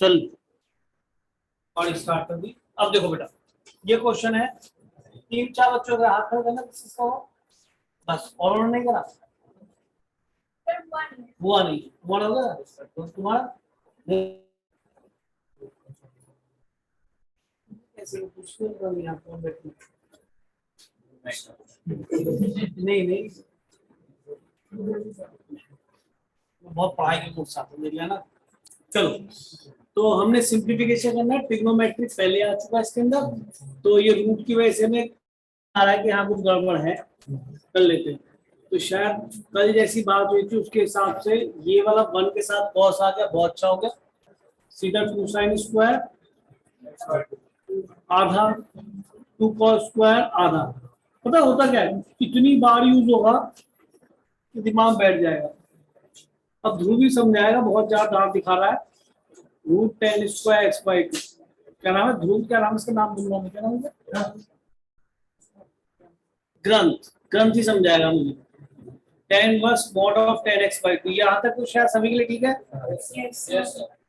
चल और स्टार्ट कर दी। अब देखो बेटा, ये क्वेश्चन है, 3-4 बच्चों का हाथ खड़ा करना, किसको बस, और नहीं करा हुआ नहीं, वन हो गया तो तुम्हारा ऐसे पूछने का नहीं आपको बैठना नहीं नहीं, बहुत पढ़ाई के कोर्स आते देख लेना। चलो, तो हमने सिंप्लीफिकेशन करना है, ट्रिग्नोमेट्री पहले आ चुका है इसके अंदर, तो ये रूट की वजह से में आ रहा है कि यहाँ कुछ गड़बड़ है, कर लेते हैं। तो शायद कल जैसी बात हुई थी उसके हिसाब से ये वाला 1 के साथ कॉस आ गया, बहुत अच्छा हो गया। सीधा 2 sin स्क्वायर आधा 2 cos स्क्वायर आधा। पता होता क्या है, इतनी बार यूज होगा कि दिमाग बैठ जाएगा। अब ध्रुव भी समझाएगा, बहुत ज्यादा दांत दिखा रहा है। √10 स्क्वायर x/2, क्या नाम है ध्रुव, क्या नाम है इसका, नाम बोलना है, क्या नाम है, ग्रंथ, ग्रंथ ही समझाएगा मुझे। tan inverse mod of 10x/2, यहाँ तक तो शायद सभी के लिए ठीक है।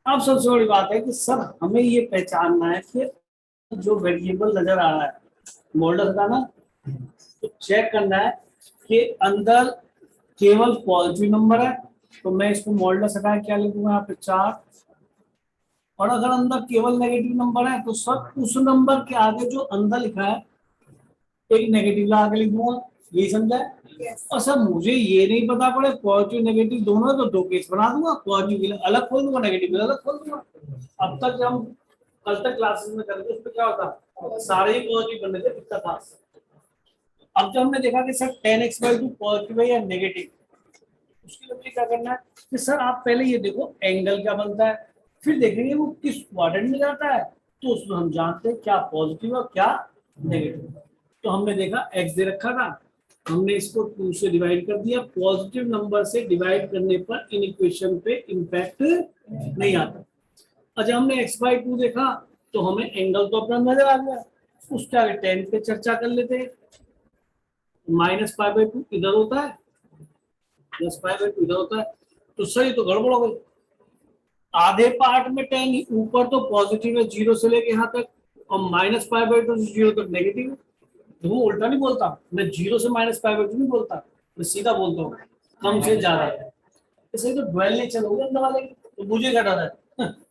अब सबसे बड़ी बात है कि सर हमें ये पहचानना है कि जो वेरिएबल नजर आ रहा है मॉडल का ना, तो चेक करना है कि अंदर केवल पॉजिटिव नंबर है, तो मैं इसको मॉडल हटा क्या लिखूंगा यहाँ पे 4, और अगर अंदर केवल नेगेटिव नंबर है तो सब उस नंबर के आगे जो अंदर लिखा है एक नेगेटिव लगा के लिख दूंगा, यही समझा है। और सर मुझे ये नहीं पता पड़े पॉजिटिव नेगेटिव दोनों है तो 2 केस बना दूंगा, पॉजिटिव अलग खोल दूंगा, नेगेटिव अलग खोल दूंगा। अब तक हम कल तक क्लासेस में करते उस पर क्या होता, सारे ही पॉजिटिव बनने थे, दिक्कत था। अब जब हमने देखा कि सर 10x/2 पॉजिटिव है या नेगेटिव, उसके लिए मुझे क्या करना है कि सर आप पहले ये देखो एंगल क्या बनता है, फिर देखेंगे वो किस क्वाड्रेंट में जाता है, तो उसमें हम जानते हैं क्या पॉजिटिव और क्या नेगेटिव। तो हमने देखा x दे रखा था, हमने इसको 2 से डिवाइड कर दिया। पॉजिटिव नंबर से डिवाइड करने पर इन इक्वेशन पे इंपैक्ट नहीं आता। अच्छा, हमने x/2 देखा तो हमें एंगल तो अपना नजर आ गया, उसके आगे 10 पे चर्चा कर लेते हैं। -π/2 इधर होता है, +π/2 इधर होता है, तो सर ये तो गड़बड़ हो गई। आधे पार्ट में 10 ऊपर तो पॉजिटिव है 0 से लेके यहाँ तक, और -π/2 से 0 तक नेगेटिव है। तो वो उल्टा नहीं बोलता, मैं 0 से -π/2 नहीं बोलता, मैं सीधा बोलता हूँ कम से ज्यादा है। इसलिए तो ड्वेल नेचर हो गया अंदर वाले, तो मुझे क्या डर है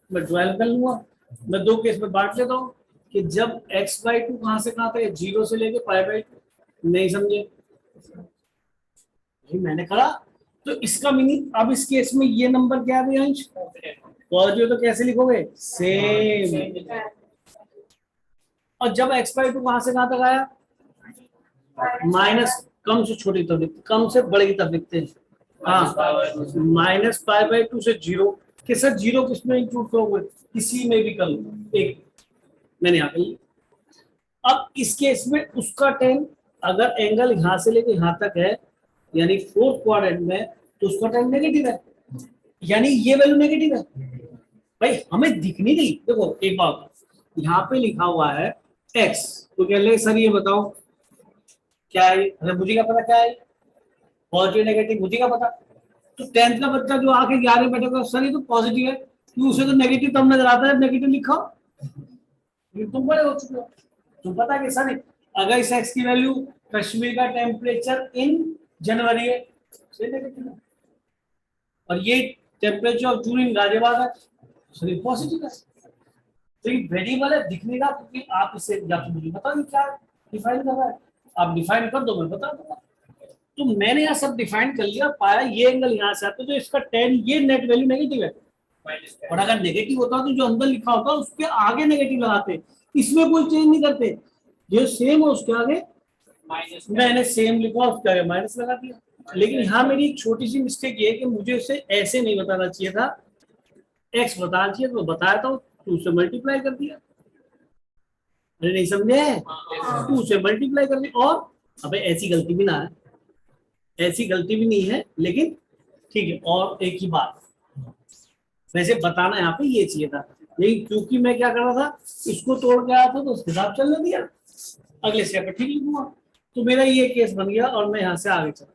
मैं ड्वेल कर लूंगा। मैं 2 केस में बांट लेता हूँ कि जब x/2 कहाँ से कहाँ तक, 0 से लेके π/2, नहीं समझे मैंने कहा। तो इसका मीनिंग अब इस केस में ये नंबर क्या है अंश, पॉजिटिव, तो कैसे लिखोगे, सेम। और जब x/2 कहां से कहां तक आया, माइनस, कम से छोटी तरफ लिखते, कम से बड़े की तरफ लिखते हैं, हाँ, -π/2 से 0 के सर 0 किसमें इंक्लूड करोगे, किसी में भी कर लो, एक मैंने यहाँ कर लिया। अब इस केस में उसका 10, अगर एंगल यहां से लेके यहां तक है यानी 4th क्वाड्रेंट में, तो उसका 10 नेगेटिव है, यानी ये वैल्यू नेगेटिव है। भाई हमें दिख नहीं रही, देखो एक बात, यहाँ पे लिखा हुआ है x, तो कह ले सर ये बताओ क्या है, अरे मुझे क्या पता क्या है, पॉजिटिव नेगेटिव मुझे क्या पता। तो 10th का बच्चा जो आके 11 बैठेगा, सर ये तो पॉजिटिव है, क्यों, उसे तो नेगेटिव तब नजर आता है, नेगेटिव लिखा, तुम बड़े हो चुके हो, तुम पता कि सर अगर इस x की वैल्यू कश्मीर का टेम्परेचर इन जनवरी है, नेगेटिव है, और ये टेम्परेचर ऑफ जून इन गाजियाबाद है, सर पॉजिटिव है। तो ये वेरिएबल है दिखने का, क्योंकि आप इसे या तो मुझे बता क्या डिफाइन कर रहा है, आप डिफाइन कर दो मैं बता दूंगा। तो मैंने यहाँ सब डिफाइन कर लिया, पाया ये एंगल यहाँ से आता है, तो इसका 10 ये नेट वैल्यू नेगेटिव है, और अगर नेगेटिव होता तो जो अंदर लिखा होता उसके आगे नेगेटिव लगाते, इसमें कोई चेंज नहीं करते, जो सेम है उसके आगे मैंने सेम लिखा, उसके आगे माइनस लगा दिया। लेकिन यहाँ मेरी एक छोटी सी मिस्टेक ये है कि मुझे उसे ऐसे नहीं बताना चाहिए था, एक्स बताना चाहिए, तो बताया था 2 से मल्टीप्लाई कर दिया, अरे नहीं समझे, 2 से मल्टीप्लाई कर दिया। और अबे ऐसी गलती भी ना है, ऐसी गलती भी नहीं है, लेकिन ठीक है। और एक ही बात वैसे बताना यहाँ पे ये चाहिए था, लेकिन क्योंकि मैं क्या कर रहा था, इसको तोड़ के आया था तो उसके हिसाब चलने दिया, अगले स्टेप पे ठीक लिखूंगा। तो मेरा ये केस बन गया और मैं यहाँ से आगे चला,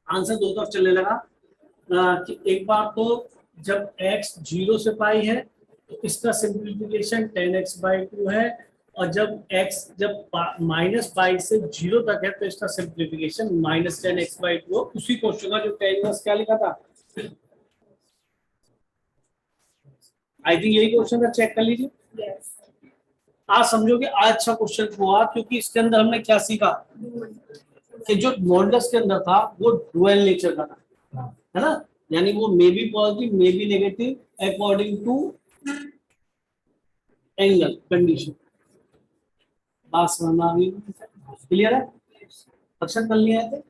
आंसर 2 तरफ चलने लगा। कि एक बार तो जब x 0 से पाई है तो इसका सिंप्लीफिकेशन 10x/2 है, और जब माइनस पाई से 0 तक है तो इसका सिंप्लीफिकेशन -10x/2। उसी क्वेश्चन का जो 10 क्या लिखा था, आई थिंक यही क्वेश्चन का, चेक कर लीजिए। आज समझोगे आज अच्छा क्वेश्चन हुआ, क्योंकि इसके अंदर हमने क्या सीखा कि जो मॉडुलस के अंदर था वो डुअल नेचर का था, है ना, यानी वो may be positive may be negative according to angle condition. बात समझ में आ गई? क्लियर है? अक्षर कर लिया है?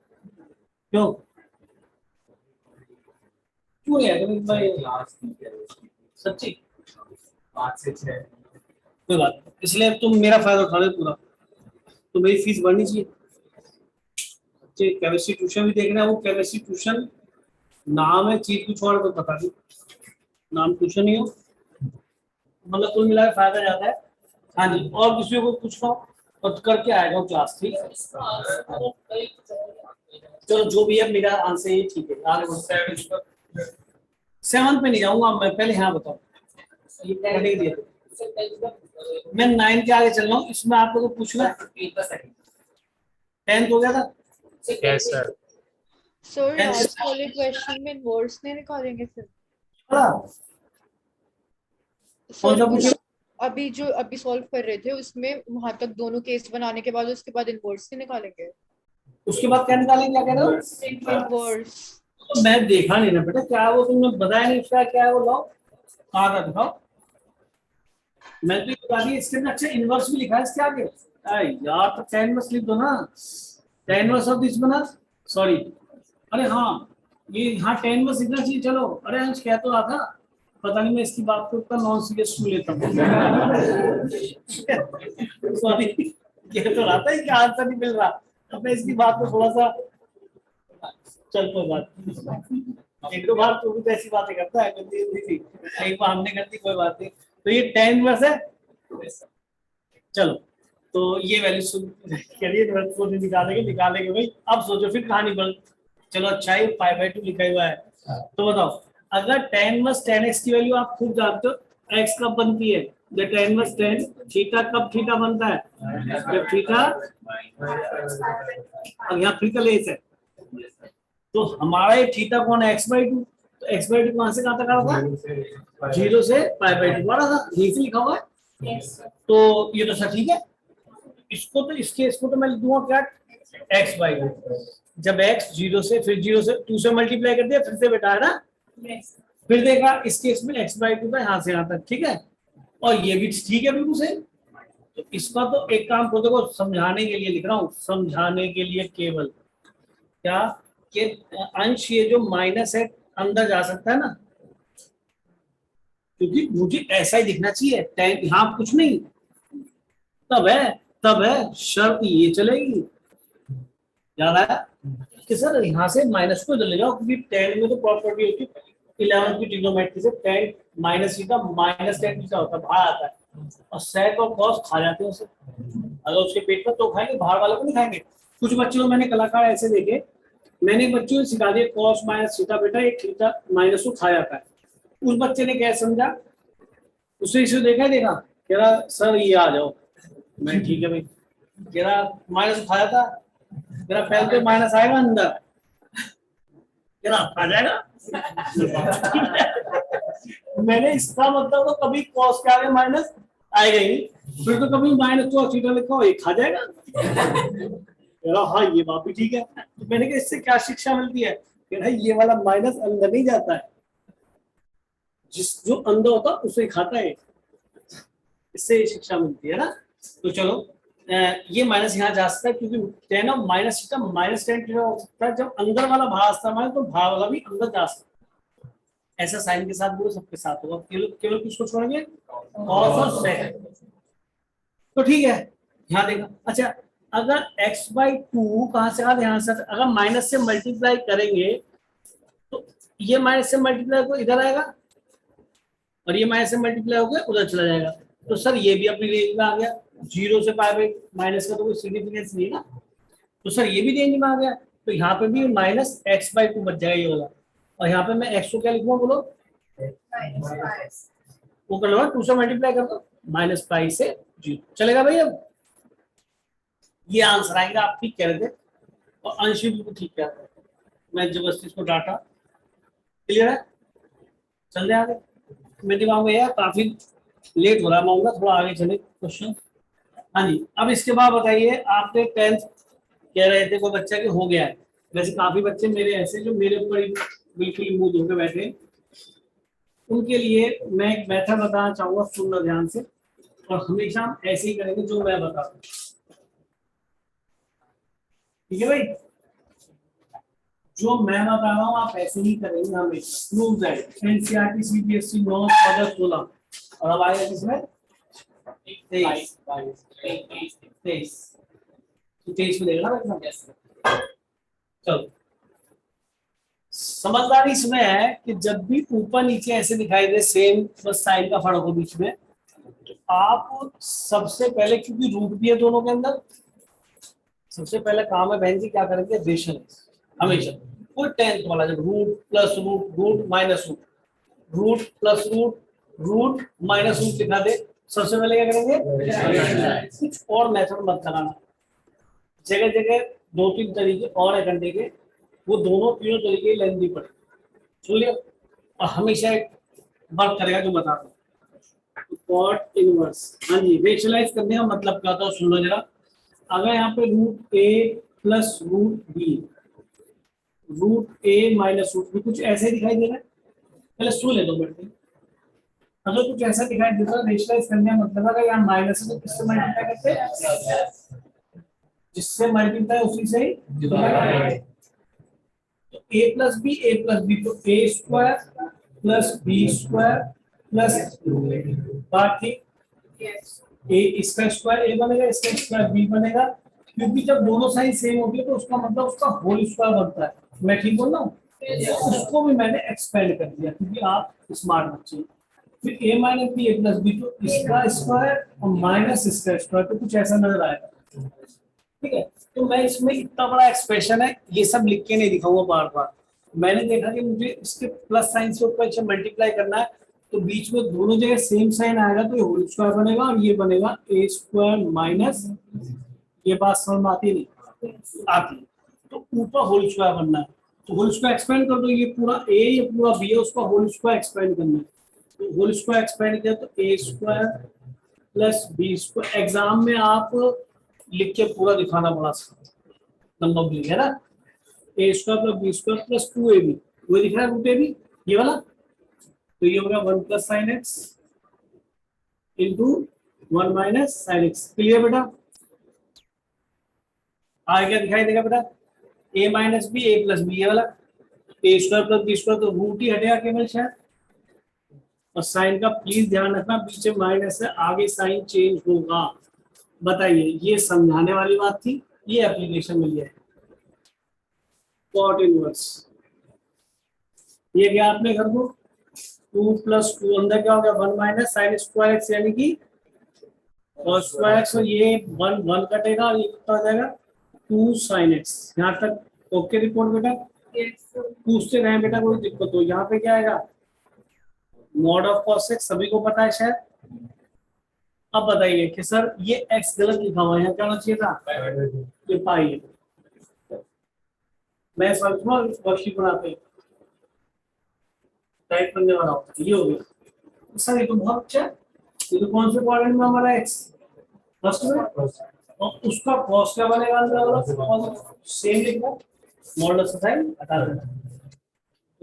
क्यों क्यों यार सच्ची 5 से 6 कोई बात नहीं, इसलिए तुम मेरा फायदा उठा रहे पूरा, तो मेरी फीस बढ़नी चाहिए। केमिस्ट्री ट्यूशन भी देखना है, वो केमिस्ट्री ट्यूशन नाम है, चीज कुछ और, तो बता दी नाम ट्यूशन ही हो, मतलब कुल मिला के फायदा ज्यादा है। हाँ जी, और किसी को पूछना हो तो करके आएगा क्लास, ठीक है? चलो जो भी है, मेरा आंसर ये ठीक है। आगे 7 पे नहीं जाऊंगा मैं, पहले यहाँ बताओ ये पढ़ने दिया, मैं 9 के आगे चल रहा हूँ। इसमें आप लोगों को पूछना है 10th हो गया था। Yes sir. सर लास्ट वाले क्वेश्चन में इनवर्स नहीं निकालेंगे फिर? कौन सा पूछे? अभी सॉल्व कर रहे थे उसमें, वहां तक दोनों केस बनाने के बाद उसके बाद इनवर्स नहीं निकालेंगे? उसके बाद क्या निकालेंगे, क्या कह रहे हो? इनवर्स। तो मैं देखा नहीं ना बेटा, क्या वो तुमने बताया नहीं उसका क्या है वो लॉ, कहाँ का दिखाओ। मैं तो ये बता दी, इसके अंदर अच्छा इनवर्स भी लिखा है इसके आगे। यार तो tan इनवर्स लिख दो ना, tan इनवर्स ऑफ दिस बना, सॉरी, अरे हाँ ये यहाँ tan इनवर्स लिखना चाहिए। चलो, अरे अंश कह तो रहा था, पता नहीं मैं इसकी बात को इतना नॉन सीरियस क्यों लेता हूँ। सॉरी, कह तो रहा था कि आंसर नहीं मिल रहा, अब मैं इसकी बात को थोड़ा सा, चल कोई बात, एक दो बार तू भी तो ऐसी बातें करता है, एक बार हमने कर दी, कोई बात नहीं। तो ये 10 इनवर्स है। चलो तो ये वैल्यू करिए, निकालेंगे भाई। अब सोचो फिर कहानी बन, चलो अच्छा ही 5/2 लिखा हुआ है। तो बताओ, अगर tan इनवर्स tan x की वैल्यू आप खुद जानते हो, x कब बनती है, जब tan इनवर्स tan थीटा, कब थीटा बनता है, जब थीटा, अब यहाँ थीटा लेस है, तो हमारा ये थीटा कौन है, x/2, तो x/2 कहां से कहां तक आ रहा था, 0 से π/2 आ रहा था, यहीं से लिखा हुआ है। तो ये तो सर ठीक है, इसको तो इसको तो मैं लिख दूंगा क्या, x/2, जब x 0 से, फिर 0 से 2 से मल्टीप्लाई कर दिया, फिर से बेटा है ना, फिर देखा इस केस में x/2 का यहाँ से यहाँ तक, ठीक है, और ये भी ठीक है बिल्कुल सही। तो इसका तो एक काम को देखो, समझाने के लिए लिख रहा हूँ, समझाने के लिए केवल क्या कि अंश ये जो माइनस है अंदर जा सकता है ना, क्योंकि मुझे ऐसा ही दिखना चाहिए, tan यहाँ कुछ नहीं, तब है शर्त ये चलेगी, याद आया कि सर यहाँ से माइनस को इधर ले जाओ, क्योंकि tan में तो प्रॉपर्टी होती है 11 की ट्रिग्नोमेट्री से, tan minus theta minus tan theta होता है, बाहर आता है, और sec और cos खा जाते हैं उसे, अगर उसके पेट में तो खाएंगे, बाहर वाले को नहीं खाएंगे। कुछ बच्चों को मैंने कलाकार ऐसे देखे, मैंने बच्चों को सिखा दिया cos माइनस थीटा, बेटा एक थीटा माइनस को खा जाता है, उस बच्चे ने क्या समझा, उसे इसे देखा कह रहा सर ये आ जाओ, मैं ठीक है भाई, कह रहा माइनस खाया था, कह रहा पहले तो माइनस आएगा अंदर, कह रहा आ जाएगा। मैंने इसका मतलब तो कभी कॉस के आगे माइनस आएगा ही, फिर तो कभी माइनस तो थीटा लिखा हो ये खा जाएगा, कह रहा हाँ ये बात भी ठीक है। तो मैंने कहा इससे क्या शिक्षा मिलती है, कह रहा ये वाला माइनस अंदर नहीं जाता है, जो अंदर होता है उसे खाता है, इससे शिक्षा मिलती है ना। तो चलो ये माइनस यहाँ जा सकता है, क्योंकि tan of minus theta minus tan theta हो सकता है, जब अंदर वाला भाग इस्तेमाल तो भाग वाला भी अंदर जा सकता है, ऐसा साइन के साथ बोलो, सबके साथ होगा, केवल किसको छोड़ेंगे, cos और sec। तो ठीक है, यहाँ देखा, अच्छा अगर x/2 कहाँ से आ, यहाँ से, अगर माइनस से मल्टीप्लाई करेंगे तो ये माइनस से मल्टीप्लाई को इधर आएगा, और ये माइनस से मल्टीप्लाई हो गया उधर चला जाएगा, तो सर ये भी अपनी रेंज में आ गया, 0 से π/, माइनस का तो कोई सिग्निफिकेंस नहीं है ना, तो सर ये भी रेंज में आ गया, तो यहाँ पे भी माइनस x/2 बच जाएगा ये वाला, और यहाँ पे मैं x को क्या लिखूंगा बोलो, वो कर लो 2 से मल्टीप्लाई कर दो, -पाई से 0 चलेगा भाई। अब ये आंसर आएगा, आप ठीक कह रहे थे और अंश भी ठीक कह रहे थे, मैं जबरदस्ती इसको डाटा। क्लियर है, चल रहे आगे। मेरे दिमाग में यार काफी लेट हो रहा है, मांगूंगा थोड़ा आगे चले क्वेश्चन। हाँ जी, अब इसके बाद बताइए, आपने 10th कह रहे थे कोई बच्चा कि हो गया है, वैसे काफी बच्चे मेरे ऐसे जो मेरे ऊपर ही बिल्कुल मूड होकर बैठे हैं, उनके लिए मैं एक मेथड बताना चाहूंगा, सुनना ध्यान से, और हमेशा हम ऐसे ही करेंगे जो मैं बता दूं। ठीक है भाई, जो मैं बता रहा हूँ आप ऐसे ही करेंगे हमेशा। Prove that NCERT CBSE not for 16, और अब आएगा किसमें 23 तो 23 में देगा ना। चलो, समझदारी इसमें है कि जब भी ऊपर नीचे ऐसे दिखाई दे सेम, बस साइन का फर्क हो बीच में, तो आप सबसे पहले, क्योंकि रूट भी है दोनों के अंदर, सबसे पहले काम है बहन जी क्या करेंगे, रेशनलाइज हमेशा। कोई 10th वाला जब root plus root root minus root, root plus root root minus root दिखा दे, सबसे पहले क्या करेंगे, कुछ और मेथड मत लगाना। जगह जगह 2-3 तरीके और है करने के, वो दोनों तीनों तरीके लेंदी पड़े, सुनिए, और हमेशा एक वर्क करेगा जो बता दो। कॉट इनवर्स, हाँ जी, रेशनलाइज करने का मतलब क्या होता है सुन लो जरा। अगर यहाँ पे root a plus root B, root a minus root B, कुछ ऐसे दिखाई दे रहा है, पहले सुन ले दो मिनट। अगर कुछ ऐसा दिखाई देता है, रेशनलाइज करने का मतलब अगर यहाँ माइनस है तो किससे मल्टीप्लाई करते हैं, जिससे मल्टीप्लाई उसी से ही। तो ए प्लस बी, तो a square plus B square plus, बात ठीक, ए इसका स्क्वायर ए बनेगा, इसका स्क्वायर बी बनेगा, क्योंकि जब दोनों साइड सेम होती है तो उसका मतलब उसका होल स्क्वायर बनता है। मैं ठीक बोल रहा हूँ, उसको भी मैंने एक्सपेंड कर दिया क्योंकि आप स्मार्ट बच्चे। फिर ए माइनस बी ए प्लस बी, तो इसका स्क्वायर और माइनस इसका स्क्वायर, तो कुछ ऐसा नजर आएगा। ठीक है, तो मैं इसमें इतना बड़ा एक्सप्रेशन है, ये सब लिख के नहीं दिखाऊंगा बार बार। मैंने देखा कि मुझे इसके प्लस साइन से ऊपर मल्टीप्लाई करना है, तो बीच में दोनों जगह सेम साइन आएगा तो ये होल स्क्वायर बनेगा और ये बनेगा ए स्क्वायर माइनस, ये बात समझ में आती नहीं आती, तो ऊपर होल स्क्वायर बनना है, तो होल स्क्वायर एक्सपेंड कर दो, ये पूरा ए ये पूरा बी है, उसका होल स्क्वायर एक्सपेंड करना है, तो होल स्क्वायर एक्सपेंड किया तो a square plus B square. Exam में आप लिख के पूरा दिखाना पड़ा नंबर भी है ना, a square plus B square plus 2ab, वो दिख रहा है रूट ए बी ये वाला, तो ये होगा 1 plus sine x into 1 minus sine x. Clear बेटा, आगे क्या दिखाई देगा बेटा, ए माइनस बी ए प्लस बी, ये वाला ए स्क्वायर प्लस बी स्क्वायर, तो रूट ही हटेगा केवल शायद, और साइन का प्लीज ध्यान रखना, पीछे माइनस है आगे साइन चेंज होगा। बताइए, ये समझाने वाली बात थी, ये एप्लीकेशन में लिया है। कॉट इनवर्स, ये क्या आपने कर दो 2 प्लस 2, अंदर क्या हो गया 1 माइनस साइन स्क्वायर एक्स, यानी कि cos स्क्वायर एक्स, और ये 1 1 कटेगा और ये कितना हो जाएगा 2 साइन एक्स। यहाँ तक ओके रिपोर्ट बेटा, पूछते रहे बेटा कोई दिक्कत हो। यहाँ पे क्या आएगा मॉड ऑफ cos x, सभी को पता है शायद। अब बताइए कि सर ये x गलत लिखा हुआ है, यहाँ क्या होना चाहिए था, ये पाई है। मैं समझूंगा वर्कशीट बनाते टाइप करने वाला होता है, ये हो गया सर, ये तो बहुत अच्छा है। ये तो कौन से क्वाड्रेंट में हमारा x फर्स्ट में, और उसका cos क्या बनेगा अंदर वाला, सेम लिखो मॉडुलस साइन हटा देना,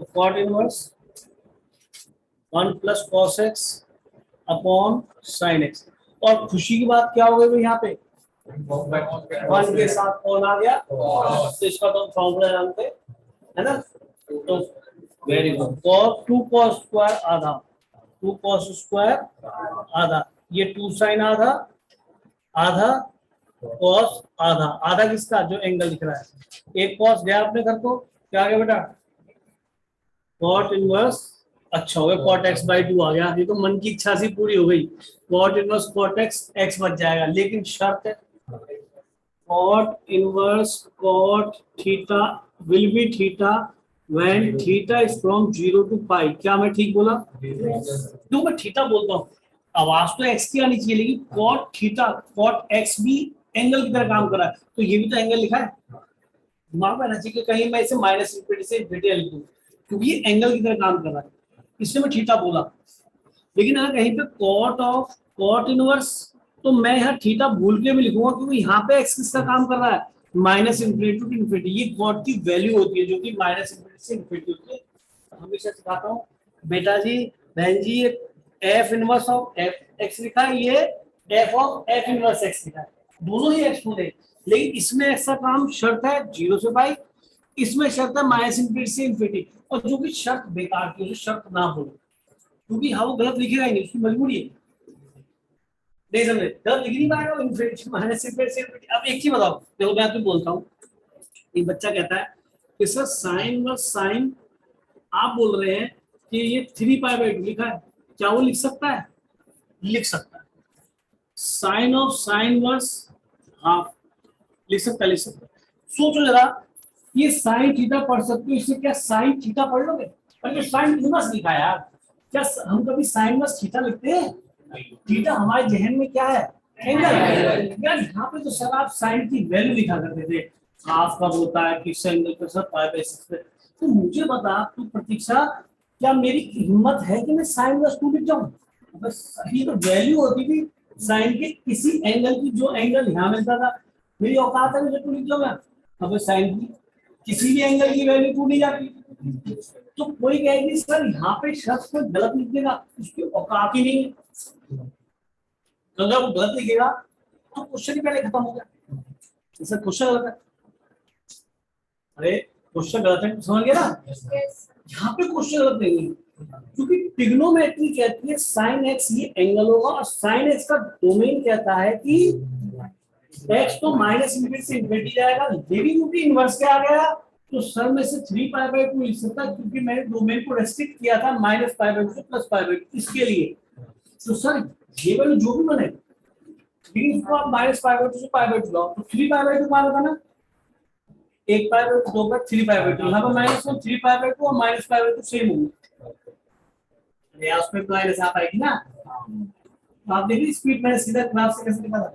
तो cot inverse 1 plus cos x upon sine x। और खुशी की बात क्या हो गई यहाँ पे 1 के साथ कौन आ गया, तो इसका तो फॉर्मूला जानते है ना, तो very good, cos 2 cos square आधा, 2 cos स्क्वायर आधा, ये 2 साइन आधा आधा cos आधा, आधा किसका जो एंगल दिख रहा है, एक cos गया अपने घर को, क्या आ गया बेटा cot इनवर्स, अच्छा हो गया cot x बाई 2 आ गया, ये तो मन की इच्छा सी पूरी हो गई, cot इनवर्स cot x बच जाएगा, लेकिन शर्त है cot inverse cot theta will be theta when theta is from 0 to पाई, क्या मैं ठीक बोला? क्यों मैं थीटा बोलता हूँ? आवाज तो एक्स की आनी चाहिए, लेकिन कॉट थीटा, कॉट एक्स भी एंगल की तरह काम कर रहा है, तो ये भी तो एंगल लिखा है। दिमाग में रहना चाहिए कि कहीं मैं इसे माइनस इंफिनिटी से इंफिनिटी लिख दूं, क्योंकि ये एंगल की तरह काम कर रहा है, इसलिए मैं थीटा बोला। लेकिन अगर कहीं पे कॉट ऑफ कॉट इनवर्स, तो मैं यहाँ थीटा भूल के भी लिखूंगा, क्योंकि यहाँ पे एक्स किसका काम कर रहा है? Minus infinity to infinity. ये कॉट की वैल्यू होती है जो कि माइनस इंफिनिटी से इंफिनिटी होती है। हमेशा सिखाता हूँ बेटा जी, बहन जी, ये F inverse of F x लिखा है, ये F of F inverse x लिखा है, दोनों ही एक्स होंगे। लेकिन इसमें ऐसा काम शर्त है 0 से पाई, इसमें शर्त है माइनस इंफिनिटी से इंफिनिटी। और जो कि शर्त बेकार की, शर्त ना हो, क्योंकि हाँ वो गलत लिखेगा ही नहीं, उसकी मजबूरी है। नहीं समझे? गलत लिख नहीं पाएगा इंफिनिटी माइनस इंफिनिटी से इंफिनिटी। अब एक चीज बताओ, देखो मैं तुम्हें बोलता हूँ, एक बच्चा कहता है कि सर साइन व साइन, आप बोल रहे हैं कि ये 3π/2 लिखा है, क्या वो लिख सकता है? लिख सकता है। Sine of sine verse half लिख सकता है, लिख सकता है। सोचो जरा, ये साइन थीटा पढ़ सकते हो, इससे क्या साइन थीटा पढ़ लोगे? पर ये साइन इनवर्स लिखा है यार, क्या हम कभी साइन वर्स थीटा लिखते हैं? थीटा हमारे जहन में क्या है? एंगल यार। यहाँ पे तो सर आप साइन की वैल्यू लिखा करते थे, हाफ कब होता है, किस एंगल पे, सर π/6 पे। तो मुझे बता तू प्रतीक्षा, क्या मेरी हिम्मत है कि मैं साइन वर्स 2 लिख जाऊं? बस ये तो वैल्यू होती थी साइन के किसी एंगल की, जो एंगल यहाँ मिलता था, मेरी औकात है मुझे 2 लिख जाऊंगा। अब साइन की किसी भी एंगल की वैल्यू 2 नहीं जाती। तो कोई कहेगी सर यहाँ पे शख्स को गलत लिख देगा, उसकी औकात ही नहीं है। अगर वो गलत लिखेगा तो क्वेश्चन ही पहले खत्म हो गया। जैसे क्वेश्चन गलत है, अरे क्वेश्चन गलत है, समझ गया ना? यहाँ पे क्वेश्चन गलत नहीं है, क्योंकि ट्रिग्नोमेट्री कहती है साइन एक्स ये एंगल होगा, और साइन एक्स का डोमेन कहता है कि एक्स तो माइनस इंफिनिटी से इंफिनिटी जाएगा। लेकिन क्योंकि इनवर्स क्या आ गया, तो सर में से 3π/2 लिख सकता, क्योंकि मैंने डोमेन को रेस्ट्रिक्ट किया था -π/2 से +π/2 इसके लिए। तो सर ये वाली जो भी बने, लेकिन इसको आप -π/2 से π/2 लाओ, तो 3π/2 मान होगा ना, 1π/2 2 पर 3π/2, यहाँ पर -1 3π/2 और -π/2 सेम होंगे। या उसमें माइनस आ पाएगी ना? तो आप देखिए स्पीड मैंने सीधा ग्राफ से कैसे लिखा था।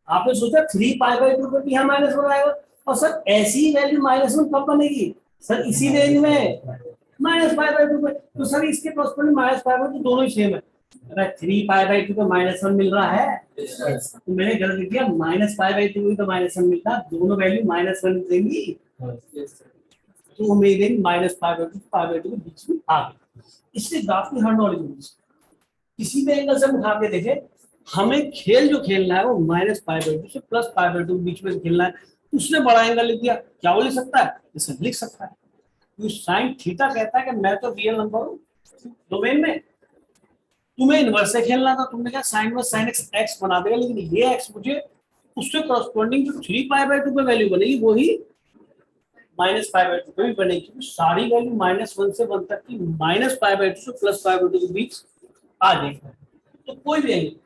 आपने सोचा 3π/2 पर भी यहाँ -1 आएगा, और सर ऐसी वैल्यू -1 कब बनेगी? सर इसी रेंज में -π/2 पर। तो सर इसके कॉरस्पॉन्डिंग -π/2 दोनों ही सेम है। अगर 3π/2 पे -1 मिल रहा है, तो मैंने गलत लिख दिया, -π/2 भी तो -1 मिलता, दोनों वैल्यू -1 देंगी, तो मेरे -π/2 के बीच में आ गई। इससे ग्राफ की हर नॉलेज होनी चाहिए, किसी भी एंगल से हम उठा के देखें, हमें खेल जो खेलना है वो -π/2 से +π/2 के बीच में खेलना है। उसने बड़ा एंगल लिख दिया, क्या वो लिख सकता है? इसे लिख सकता है, क्योंकि साइन थीटा कहता है कि मैं तो रियल नंबर हूँ डोमेन में, तुम्हें इनवर्स से खेलना था, तुमने क्या sine verse sine x x बना देगा, लेकिन ये एक्स मुझे उससे कॉरस्पॉन्डिंग जो 3π/2 पे वैल्यू बनेगी वही -π/2 पे भी बनेगी, क्योंकि सारी वैल्यू -1 से 1 तक की -π/2 से +π/2 के बीच आ जाएगी। तो कोई भी एंगल,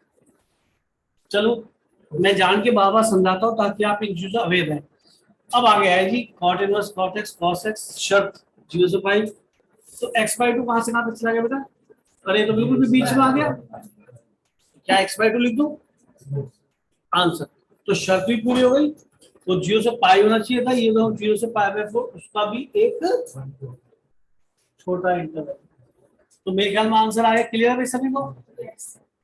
चलो मैं जान के बाबा समझाता हूँ ताकि आप इन चीजों से अवेयर रहें। अब आ गया है जी cot inverse cot x cos x, शर्त 0 से पाई। तो x/2 कहाँ से कहाँ तक चला गया बेटा? अरे तो बिल्कुल भी बीच में आ गया, क्या x/2 लिख दूं आंसर? तो शर्त भी पूरी हो गई। तो 0 से पाई होना चाहिए था, ये 0 से π/4, उसका भी एक छोटा इंटरवल। तो मेरे ख्याल में आंसर आया। क्लियर है सभी को?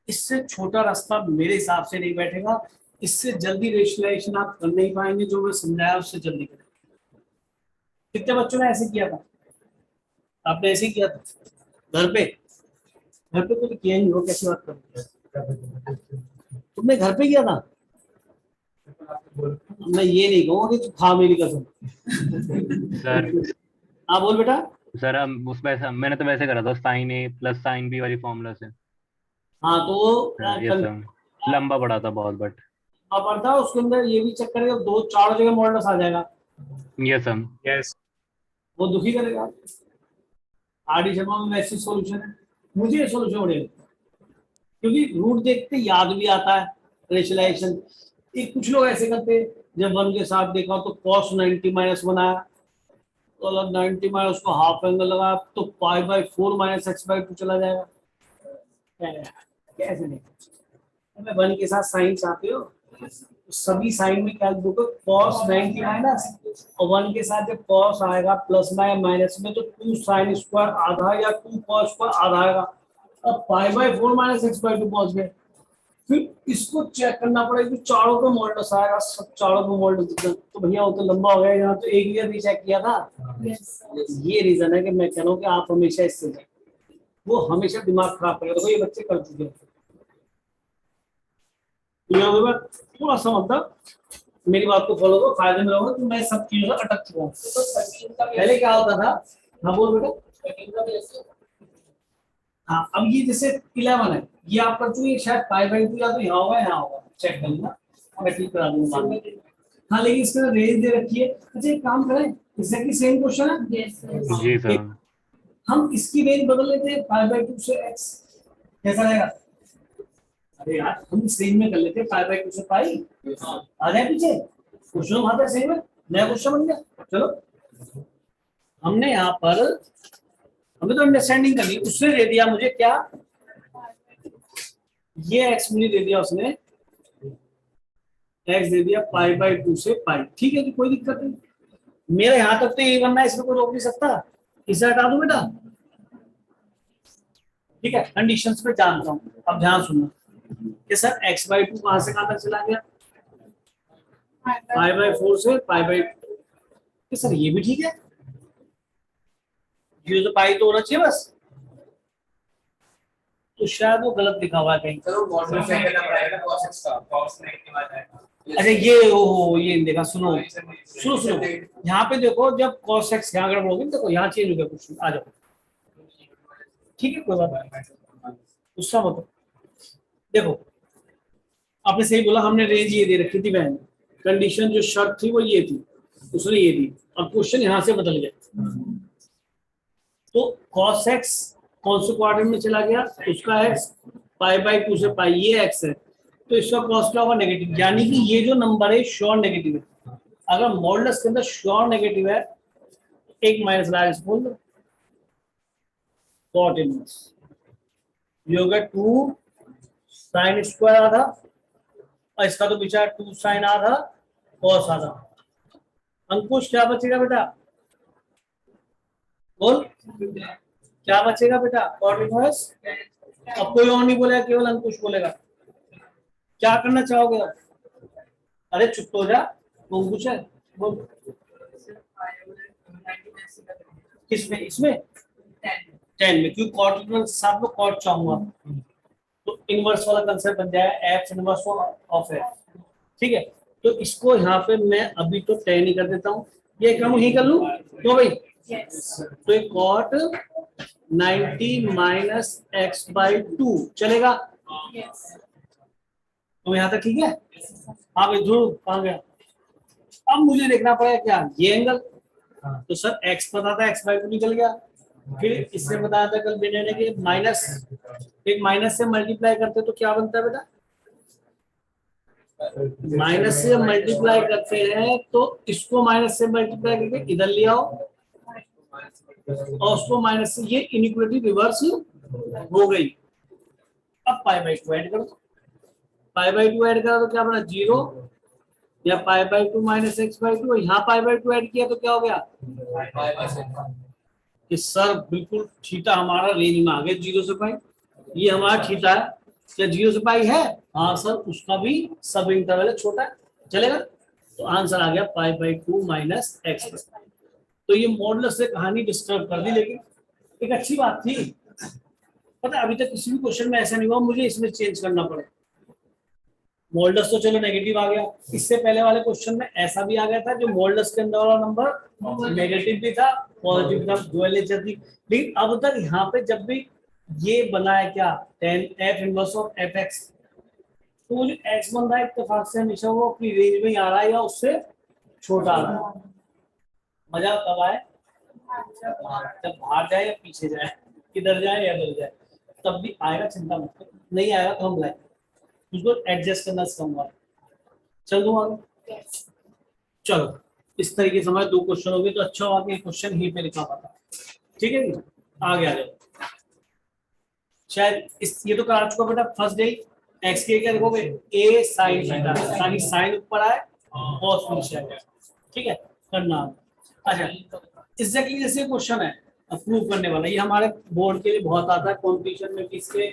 इससे छोटा रास्ता मेरे हिसाब से नहीं बैठेगा, इससे जल्दी रेशनलाइजेशन आप कर नहीं पाएंगे, जो मैं समझाया उससे जल्दी करें। कितने बच्चों ने ऐसे किया था? आपने ऐसे ही किया था घर पे? घर पे तो किया ही हो, कैसी बात कर, तुमने घर पे किया था? मैं ये नहीं कहूँगा कि खा मेरी कसम। सर हाँ बोल बेटा। सर हम उसमें मैंने तो वैसे करा था, साइन ए प्लस साइन बी वाली फॉर्मूला से। हाँ तो ये सब लंबा पड़ा था बहुत, बट पढ़ता उसके अंदर ये भी चेक करेगा, 2-4 जगह मॉडल्स आ जाएगा। ये सब यस वो दुखी करेगा। आर डी शर्मा में वैसे सॉल्यूशन है, मुझे ये सॉल्यूशन बढ़ेगा, क्योंकि रूट देखते याद भी आता है रेशनलाइजेशन। एक कुछ लोग ऐसे करते हैं, जब 1 के साथ देखा तो cos 90 -1 आया, तो 90 माइनस उसको हाफ एंगल लगा तो pi by 4 minus x by 2 चला जाएगा। कैसे नहीं, मैं 1 के साथ साइन चाहते हो तो सभी साइन में क्या देखो cos 90 माइनस और 1 के साथ जब cos आएगा प्लस में या माइनस में तो 2 साइन स्क्वायर आधा या 2 cos स्क्वायर आधा आएगा। अब pi by 4 minus x by 2 पहुंच गए। फिर इसको चेक करना पड़ेगा कि चारों पे मॉडल्स आएगा, सब चारों पे मॉडल्स तो भैया वो तो लंबा हो गया, यहाँ तो एक ईयर भी चेक किया था। ये रीजन है कि मैं कह रहा हूँ कि आप हमेशा इससे जाए, वो हमेशा दिमाग खराब करेगा। तो ये बच्चे कर चुके हैं। थोड़ा सा मतलब मेरी बात को फॉलो करो, फायदे में रहोगे। तो मैं सब चीजों से अटक चुका हूँ। पहले क्या होता था, हाँ बोल बेटा। हाँ अब ये जैसे 11 है, ये आप कर चुके शायद पाई बाई 2 या तो यहाँ होगा चेक कर लेना, मैं ठीक करा दूंगा बाद में। हाँ लेकिन इसका रेंज दे रखी है। अच्छा एक काम करें, एग्जैक्टली सेम क्वेश्चन है। जी सर। हम इसकी रेंज बदल लेते हैं पाई बाई 2 से एक्स, कैसा रहेगा? अरे यार हम इस रेंज में कर लेते हैं पाई बाई 2 से पाई, आ जाए पीछे क्वेश्चन वहां पे सेम है, नया क्वेश्चन बन गया। चलो हमने यहाँ पर हमें तो अंडरस्टैंडिंग करनी, उसने दे दिया मुझे क्या, ये एक्स मुझे दे दिया उसने, एक्स दे दिया पाई बाई 2 से पाई। ठीक है कि कोई दिक्कत नहीं, मेरा यहाँ तक तो यही बनना है, इसमें कोई रोक नहीं सकता। इसे हटा दो बेटा, ठीक है। कंडीशंस पे जानता हूँ, अब ध्यान सुनना कि सर एक्स बाई 2 कहां से कहां तक चला गया, पाई बाई 4 से पाई बाई 2। सर ये भी ठीक है, जीरो से पाई तो होना चाहिए बस, तो शायद वो गलत लिखा हुआ है कहीं। अच्छा ये ओ ये देखा, सुनो सुनो सुनो, यहाँ पे देखो जब cos x यहाँ गड़बड़ होगी, देखो यहाँ चेंज हो गया कुछ, आ जाओ ठीक है कोई बात नहीं, गुस्सा मत। देखो आपने सही बोला, हमने रेंज ये दे रखी थी बहन, कंडीशन जो शर्त थी वो ये थी, उसने ये दी, अब क्वेश्चन यहाँ से बदल गया। तो cos x कौन से क्वाड्रेंट में चला गया, उसका x पाई बाई 2 से पाई, ये x है तो इसका cos क्या होगा, नेगेटिव। यानी कि ये जो नंबर है श्योर नेगेटिव है। अगर मॉडुलस के अंदर श्योर नेगेटिव है, एक माइनस लगा इसको बोल दो cot इनवर्स, ये हो गया 2 साइन स्क्वायर आधा, और इसका तो पीछा 2 साइन आधा cos आधा। अंकुश क्या बचेगा बेटा, बोल क्या बचेगा बेटा, cot इनवर्स। अब कोई और नहीं बोलेगा, केवल अंकुश बोलेगा। क्या करना चाहोगे आप? अरे चुप हो जा, वो अंकुश है बोल। किसमें, इसमें 10 में, क्योंकि cot इनवर्स साथ में cot चाहूंगा तो इनवर्स वाला कंसेप्ट बन जाएगा एफ इनवर्स ऑफ एफ। ठीक है, तो इसको यहाँ पे मैं अभी तो 10 ही कर देता हूँ, ये काम ही कर लूँ तो भाई। तो ये cot 90 माइनस एक्स बाई 2 चलेगा। तो यहाँ तक ठीक है। हाँ भाई ध्रुव कहाँ गया, अब मुझे देखना पड़ेगा क्या, ये एंगल। तो सर x पता था, x बाई 2 निकल गया। फिर इससे बताया था कल बेटे ने कि माइनस, एक माइनस से मल्टीप्लाई करते तो क्या बनता है बेटा, माइनस से मल्टीप्लाई करते हैं तो इसको माइनस से मल्टीप्लाई करके इधर ले आओ, और उसको माइनस से, ये इनइक्वालिटी रिवर्स हो गई। अब पाई बाई 2 ऐड करो, पाई बाई 2 ऐड करा तो क्या बना 0, या pi by 2 minus x by 2, यहाँ पाई बाई 2 ऐड किया तो क्या हो गया, कि सर बिल्कुल थीटा हमारा रेंज में आ गया 0 से पाई। ये हमारा थीटा है, क्या 0 से पाई है, हाँ सर उसका भी सब इंटरवल है छोटा, चलेगा। तो आंसर आ गया पाई बाई 2 माइनस एक्स। तो ये मॉडुलस से कहानी डिस्टर्ब कर दी, लेकिन एक अच्छी बात थी। पता अभी तक किसी भी क्वेश्चन में ऐसा नहीं हुआ मुझे इसमें चेंज करना पड़े। मॉडुलस तो चलो नेगेटिव आ गया, इससे पहले वाले क्वेश्चन में ऐसा भी आ गया था जो मॉडुलस के अंदर वाला नंबर नेगेटिव भी था पॉजिटिव भी था, डुअल नेचर थी। लेकिन अब तक यहाँ पे जब भी ये बना है क्या 10 f इनवर्स ऑफ fx, तो जो x बन रहा है इत्तेफाक से हमेशा वो अपनी रेंज में आ रहा है या उससे छोटा आ रहा है। मजा कब आए, जब बाहर जाए या पीछे जाए, किधर जाए या इधर जाए, तब भी आएगा, चिंता मत करो। नहीं आएगा तो हम लाए, उसको एडजस्ट करना सिखाऊंगा। चल दूँ आगे, चलो इस तरीके से हमारे 2 क्वेश्चन हो गए, तो अच्छा हुआ कि क्वेश्चन ही पे लिखा हुआ था। ठीक है जी, आगे आ जाओ। शायद इस ये तो करा चुका बेटा फर्स्ट डे। एक्स के क्या लिखोगे, ए साइन थीटा, ताकि साइन ऊपर आए कॉस नीचे आए। ठीक है, करना। अच्छा, एग्जैक्टली जैसे क्वेश्चन है प्रूव करने वाला, ये हमारे बोर्ड के लिए बहुत आता है, कॉम्पिटिशन में भी इसके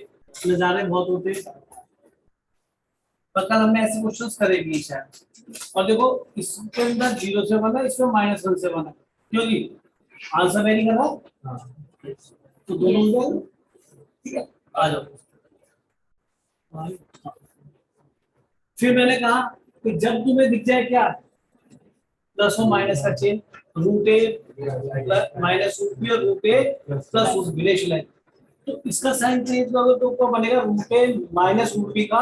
नजारे बहुत होते हैं, पर कल हमने ऐसे क्वेश्चंस करेंगे शायद। और देखो इसके अंदर 0 से बना, इसमें -1 से बना, क्योंकि आंसर वेरी कर रहा है, तो दोनों में। ठीक है, आ जाओ। फिर मैंने कहा कि जब तुम्हें दिख जाए क्या प्लस और माइनस का chain, root a minus root b और root a plus root b ratio line, तो इसका साइन चेंज करोगे तो ऊपर बनेगा root a minus root b का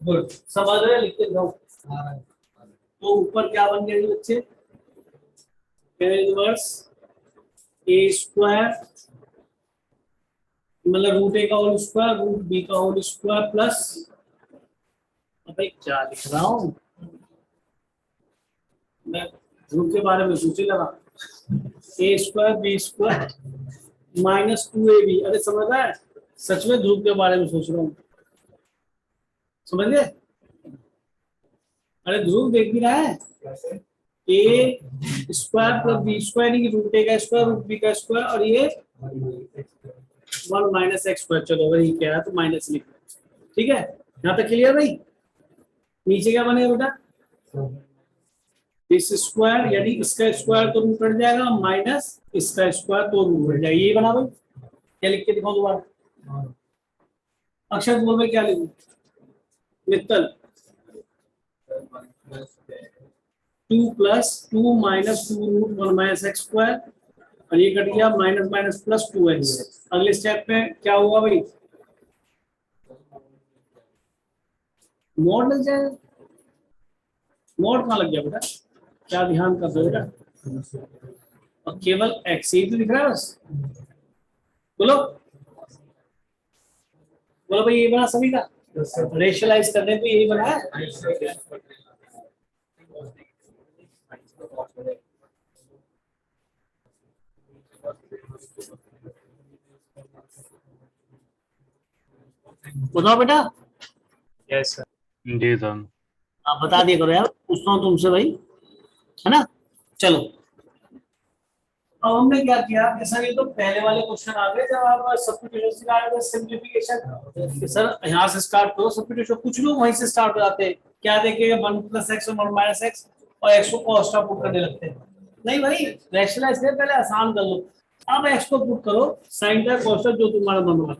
गुड। समझ रहे, लिखते जाओ। तो ऊपर क्या बन गया ये बच्चे, इनवर्स ए स्क्वायर मतलब रूट ए का होल स्क्वायर रूट बी का होल स्क्वायर प्लस, भाई क्या लिख रहा हूँ मैं, ध्रुव के बारे में सोचे लगा, ए स्क्वायर बी स्क्वायर -2ab। अरे समझ रहा है, सच में ध्रुव के बारे में सोच रहा हूँ, समझ गए। अरे ध्रुव देख भी रहा है, a square plus B square, root a का स्क्वायर रूट बी का स्क्वायर, और ये 1 माइनस एक्स स्क्वायर। चलो वही कह रहा है तो माइनस लिख, ठीक है, यहाँ तक क्लियर भाई। नीचे क्या बनेगा बेटा, इस स्क्वायर यानी इसका स्क्वायर तो रूट कट जाएगा, माइनस इसका स्क्वायर तो रूट कट जाएगा, यही बना भाई। क्या लिख के दिखाओ दोबारा, अक्षर बोल में क्या लिखूं, Mittal 2 + 2 - 2 root 1 minus x square, और ये कट गया माइनस माइनस प्लस 2x। अगले स्टेप में क्या होगा भाई, मोड लग जाएगा। मोड कहाँ लग गया बेटा, क्या ध्यान कर दो बेटा, और केवल x ही तो दिख रहा है बस। बोलो बोलो भाई, ये बना सभी का, रेशनलाइज करने पे यही बना है। बताओ बेटा। Yes sir. जी सर। आप बता दिया करो यार, पूछता हूँ तुमसे भाई, है ना। चलो अब हमने क्या किया कि सर ये तो पहले वाले क्वेश्चन आ गए, जब आप सब्स्टिट्यूशन सिखा रहे थे, सिंप्लीफिकेशन। सर यहाँ से स्टार्ट करो सब्स्टिट्यूशन, कुछ लोग वहीं से स्टार्ट हो जाते हैं, क्या देखेंगे 1 + x और 1 - x, और x को कॉस्ट पुट करने लगते हैं। नहीं भाई, रैशनलाइज कर पहले आसान कर लो। अब x को पुट करो, साइन का कॉस्ट जो तुम्हारा मन होगा।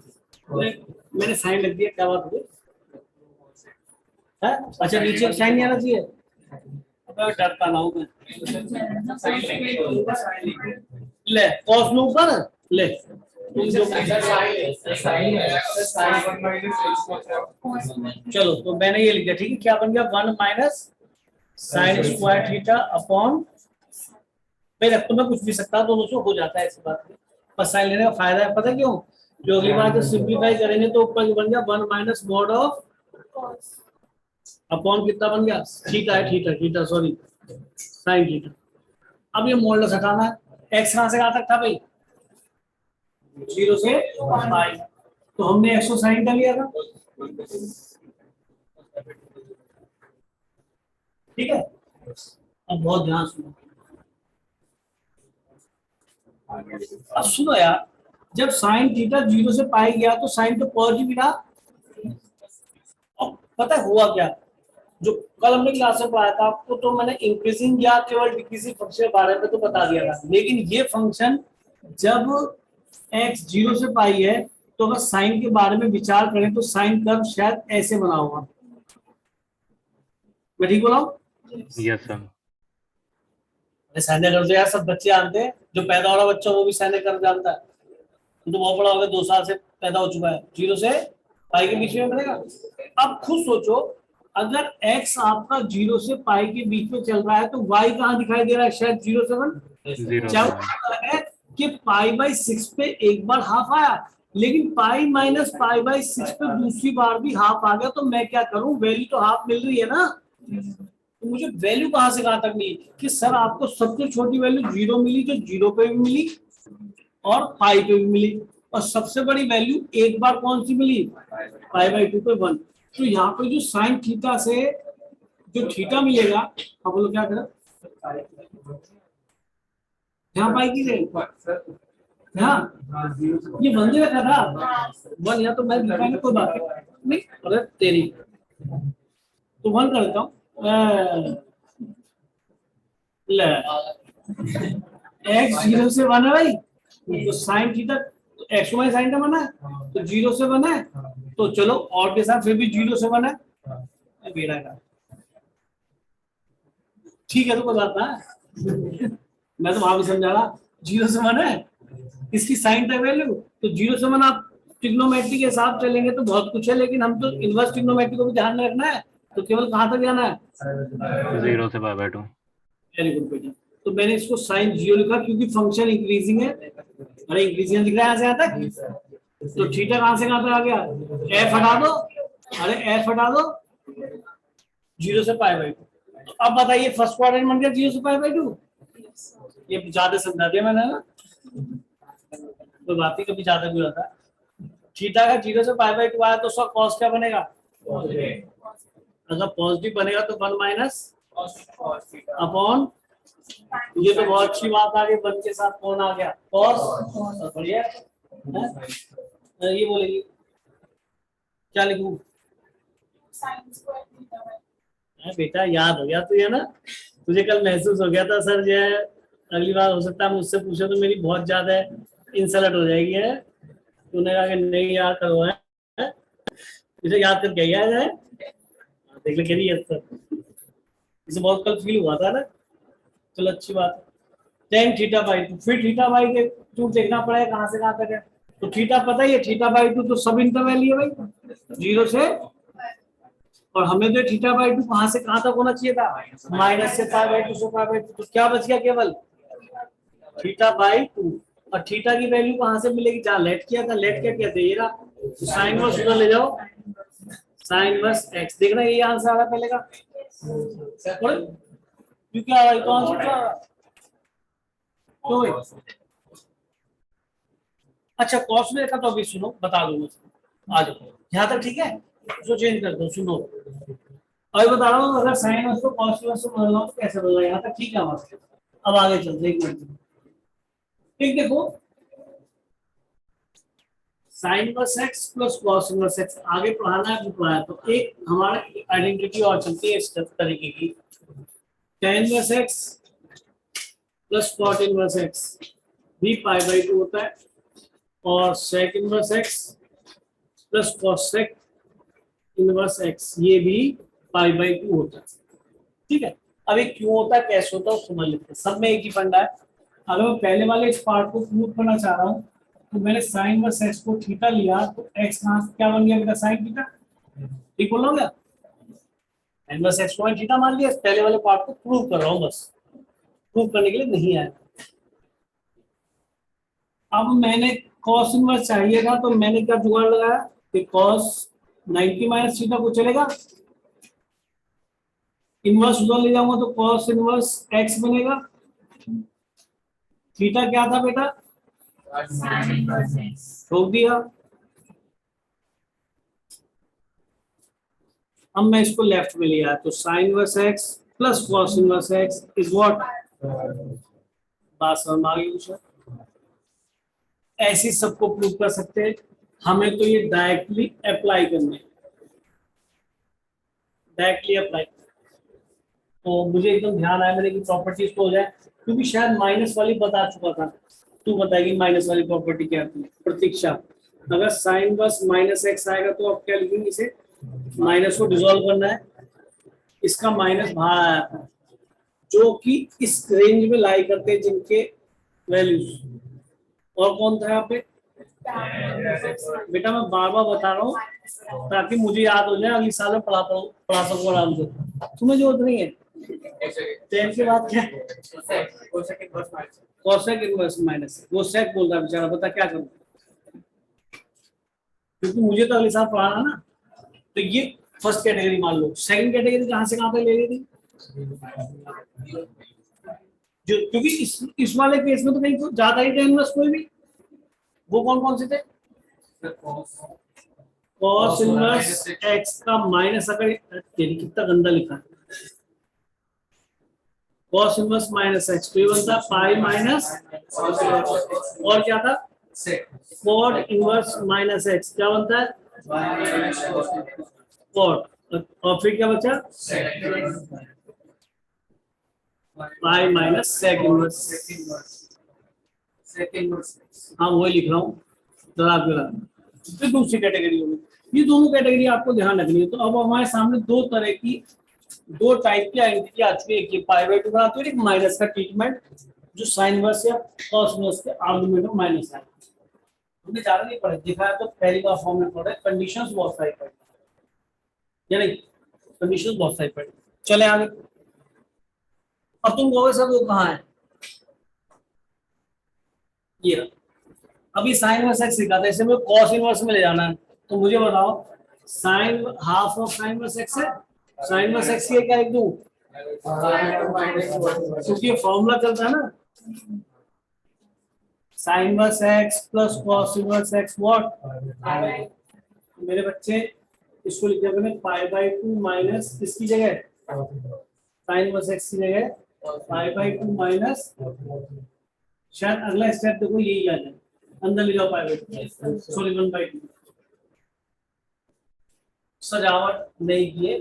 मैंने साइन लग दिया, क्या बात हुई है। अच्छा नीचे साइन नहीं आना चाहिए, डरता ना हूँ मैं। ले कॉस लो ऊपर, ले चलो तो मैंने ये लिखा, ठीक है, क्या बन गया 1 minus sine square theta upon, भाई रख तो मैं कुछ भी सकता, दोनों से हो जाता है ऐसी बात नहीं, पर साइन लेने का फायदा है, पता क्यों, जो अगली बार जब सिंप्लीफाई करेंगे तो ऊपर बन गया 1 माइनस मॉड ऑफ अपॉन कितना बन गया, थीटा है, थीटा सॉरी साइन थीटा। अब ये मॉडल्स हटाना है, एक्स कहां से कहां तक था भाई, 0 से पाई, तो हमने एक्स को साइन कर लिया था, ठीक है। अब बहुत ध्यान सुनो, अब सुनो यार, जब साइन थीटा 0 से पाई गया तो साइन तो पॉजिटिव ही था। अब पता है हुआ क्या, जो कल हमने क्लास में पढ़ाया था आपको, तो मैंने इंक्रीजिंग या केवल डिक्रीजिंग फंक्शन के बारे में तो बता दिया था, लेकिन ये फंक्शन जब x 0 से पाई है, तो अगर साइन के बारे में विचार करें तो साइन कर्व शायद ऐसे बना होगा, मैं ठीक बोला हूं? Yes sir. साइन कर्व तो यार सब बच्चे जानते हैं, जो पैदा हो रहा बच्चा वो भी साइन कर्व जानता है, तो बहुत बड़ा हो गया, 2 साल से पैदा हो चुका है, 0 से पाई के बीच में बनेगा। अब खुद सोचो, अगर x आपका 0 से पाई के बीच में चल रहा है तो y कहाँ दिखाई दे रहा है, शायद 0 से 1 है कि π/6 पे एक बार हाफ आया, लेकिन π - π/6 पे दूसरी बार भी हाफ आ गया, तो मैं क्या करूं, वैल्यू तो हाफ मिल रही है ना, तो मुझे वैल्यू कहाँ से कहाँ तक मिली कि सर आपको सबसे छोटी वैल्यू 0 मिली जो 0 पे भी मिली और पाई पे भी मिली, और सबसे बड़ी वैल्यू एक बार कौन सी मिली पाई बाई 2 पे 1। तो यहाँ पे जो साइन थीटा से जो थीटा मिलेगा, अब बोलो क्या करें, यहाँ पाई की जगह हाँ ये बन रखा था 1, या तो मैं लिखा नहीं, कोई बात नहीं, अरे तेरी तो 1 कर देता हूँ। ले x 0 से 1 है भाई, तो sine theta x y sine का बना है, तो 0 से 1 है, तो चलो और के साथ फिर भी 0 से 1 है, बेड़ा का ठीक है, तो कोई बात ना मैं तो वहां भी समझा रहा 0 से 1 है, इसकी साइन था वैल्यू, तो 0 से 1 आप ट्रिग्नोमेट्री के हिसाब से लेंगे तो बहुत कुछ है, लेकिन हम तो इनवर्स ट्रिग्नोमेट्री को भी ध्यान में रखना है, तो केवल कहां तक जाना है 0 से पाई बाई 2। वेरी गुड बेटा। तो मैंने इसको साइन 0 लिखा क्योंकि फंक्शन इंक्रीजिंग है, अरे इंक्रीजिंग दिख रहा है यहाँ से यहाँ तक, तो थीटा कहां से कहां तक आ गया, एफ हटा दो, अरे एफ हटा दो 0 से पाई बाई 2। तो अब बताइए फर्स्ट क्वाड्रेंट बन गया 0 से पाई बाई 2, ये ज्यादा समझा दिया मैंने ना, कोई बात नहीं, कभी ज्यादा भी होता है। थीटा का 0 से पाई बाई 2 आया तो उसका कॉस क्या बनेगा, अगर पॉजिटिव बनेगा तो 1 माइनस अपॉन, ये तो बहुत अच्छी बात आ गई, 1 के साथ कौन आ गया कॉस, बढ़िया है। ये बोलेगी क्या लिखूं, बेटा याद हो गया तुझे ना, तुझे कल महसूस हो गया था सर जो है, अगली बार हो सकता है मुझसे पूछे तो मेरी बहुत ज्यादा इंसल्ट हो जाएगी है, तूने कहा कि नहीं याद करो है, तुझे याद करके याद है, देख ले कह सर, इसे बहुत कल फील हुआ था ना, चलो अच्छी बात है। tan थीटा बाई 2, फिर थीटा बाई के 2 देखना पड़ेगा कहां से कहां तक है, तो थीटा पता ही है, थीटा बाई 2 तो सब इंटरवैल ही है भाई 0 से, और हमें तो थीटा बाई 2 कहां से कहां तक होना चाहिए था, माइनस से पाई बाई 2 से पाई बाई 2, तो क्या बच गया केवल थीटा बाई 2, और थीटा की वैल्यू कहां से मिलेगी, जहां लेट किया था, लेट क्या कहते हैं ये रहा, साइन वर्स उधर ले जाओ, साइन वर्स x, देखना ये आंसर आ रहा पहले का, क्योंकि आ रहा है तो आंसर क्या आ रहा, तो अच्छा कॉस में देखा तो अभी सुनो बता दूंगा, आ जाओ यहाँ तक ठीक है, तो चेंज कर दो, सुनो अभी बता रहा हूँ, अगर साइन वर्स को कॉस वर्स से बदलना हो तो कैसे बदला, यहाँ तक ठीक है हमारे, अब आगे चलते एक मिनट, ठीक देखो sign inverse x plus cos inverse x आगे पढ़ाना है पढ़ाया, तो एक हमारा आइडेंटिटी और चलती है इस तरीके की, tan inverse x plus cot inverse x भी पाई बाई 2 होता है, और sec inverse x plus cosec inverse x ये भी पाई बाई 2 होता है, ठीक है। अब ये क्यों होता है कैसे होता है समझ लेते हैं, सब में एक ही फंडा है। अगर मैं पहले वाले इस पार्ट को प्रूव करना चाह रहा हूँ तो मैंने साइन इनवर्स x को थीटा लिया, तो x कहां से क्या बन गया बेटा साइन थीटा, ठीक बोल रहा हूँ इनवर्स x को थीटा मान लिया, पहले वाले पार्ट को प्रूव कर रहा हूँ, बस प्रूव करने के लिए नहीं आया। अब मैंने cos इनवर्स चाहिए था, तो मैंने क्या जुगाड़ लगाया कि cos 90 माइनस थीटा को चलेगा, इनवर्स उधर ले जाऊंगा तो cos इनवर्स x बनेगा, थीटा क्या था बेटा रोक दिया। अब मैं इसको लेफ्ट में लिया तो sign inverse x plus cos inverse x is what, बात समझ आ गई कुछ, ऐसे सबको प्रूव कर सकते हैं, हमें तो ये डायरेक्टली अप्लाई करना है, डायरेक्टली अप्लाई, तो मुझे एकदम ध्यान आया मैंने कि प्रॉपर्टीज तो हो जाए, क्योंकि शायद माइनस वाली बता चुका था, तू बताएगी माइनस वाली प्रॉपर्टी क्या थी प्रतीक्षा, अगर साइन बस माइनस एक्स आएगा तो आप क्या लिखेंगे, इसे माइनस को डिसॉल्व करना है, इसका माइनस बाहर आया था, जो कि इस रेंज में लाई करते हैं जिनके वैल्यूज, और कौन था यहाँ पे बेटा, मैं बार बार बता रहा हूँ ताकि मुझे याद हो जाए, अगली साल में पढ़ा सकूँ आराम से, तुम्हें जरूरत नहीं है। 10 के बाद क्या कोसेक इनवर्स माइनस, वो सेक बोल रहा है बेचारा, बता क्या करूँ, क्योंकि मुझे तो अगले साल पढ़ाना ना, तो ये फर्स्ट कैटेगरी मान लो, सेकंड कैटेगरी कहाँ से कहाँ तक ले रही थी, जो क्योंकि इस वाले केस में तो नहीं तो ज्यादा ही टेन इनवर्स कोई भी, वो कौन कौन से थे? कॉस इनवर्स एक्स का माइनस, अगर तेरी कितना गंदा लिखा है, कॉस इनवर्स माइनस एक्स, तो ये बनता है पाई माइनस, और क्या था कॉट इनवर्स माइनस एक्स, क्या बनता है कॉट, और फिर क्या बचा पाई माइनस सेक इनवर्स, हाँ वही लिख रहा हूँ जरा जरा। फिर दूसरी कैटेगरी होगी, ये दोनों कैटेगरी आपको ध्यान रखनी है। तो अब हमारे सामने दो तरह की, दो टाइप की आइडेंटिटी आ चुकी है, एक ये पाई बाय 2 बनाती है, एक माइनस का ट्रीटमेंट जो साइन इनवर्स या कॉस इनवर्स के आर्गुमेंट में माइनस है। हमने ज्यादा नहीं पढ़ा, दिखाया तो पहली बार फॉर्म में पढ़ा, कंडीशंस बहुत सारी पढ़ी या नहीं, कंडीशंस बहुत सारी पढ़ी। चले आगे, अब तुम कहोगे सर वो कहाँ है, ये रहा। अभी साइन इनवर्स एक्स लिखा था, इसे मुझे कॉस इनवर्स में ले जाना है, तो मुझे बताओ sine half of sine inverse x है, साइन इनवर्स एक्स की क्या लिख दूं, क्योंकि फॉर्मूला चलता है ना, sine inverse x plus cos inverse x what, मेरे बच्चे इसको लिख दिया मैंने पाई बाय 2 माइनस इसकी जगह साइन इनवर्स एक्स की जगह पाई बाय 2 माइनस, शायद अगला स्टेप देखो यही आ जाए, अंदर ले जाओ पाई बाय 2, सॉरी 1/2, सजावट नहीं किए,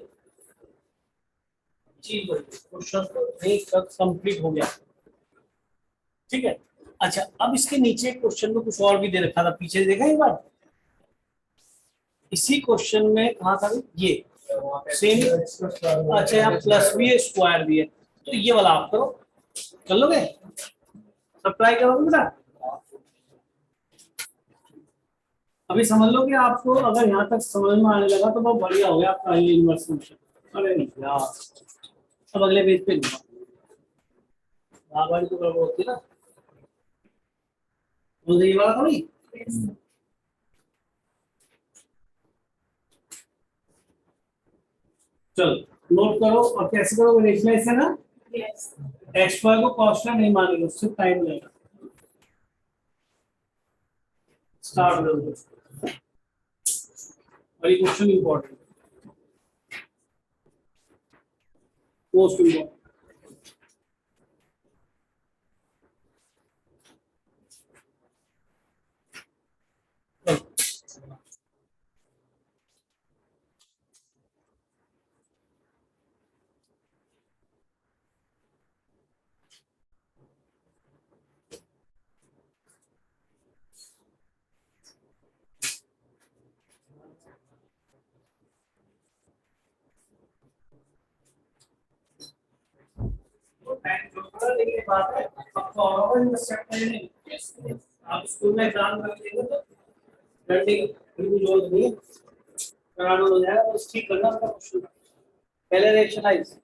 चीज वही, क्वेश्चन एक तक कंप्लीट हो गया, ठीक है। अच्छा, अब इसके नीचे क्वेश्चन में कुछ और भी दे रखा था, पीछे देखा एक बार, इसी क्वेश्चन में कहा था ये सेम, अच्छा यहाँ प्लस भी है स्क्वायर भी है, तो ये वाला आप करो, कर लोगे, सब ट्राई करोगे बेटा। अभी समझ लो कि आपको अगर यहाँ तक समझ में आने लगा तो बहुत बढ़िया हो गया आपका ये इनवर्स फंक्शन। अरे नहीं यार, अब अगले पेज पे लूंगा, तो गड़बड़ होती है ना, तो ये वाला थोड़ी, चलो नोट करो, और कैसे करोगे देखना इससे ना, एक्स स्क्वायर को कांस्टेंट नहीं मानेंगे, उससे टाइम लगेगा। स्टार्ट करो, और ये क्वेश्चन इंपॉर्टेंट, मोस्ट इंपॉर्टेंट। आप स्कूल में एग्जाम करेंगे तो लड़ने की बिल्कुल जरूरत नहीं है, कराना हो जाएगा, बस ठीक करना उसका क्वेश्चन, पहले रेशनलाइज।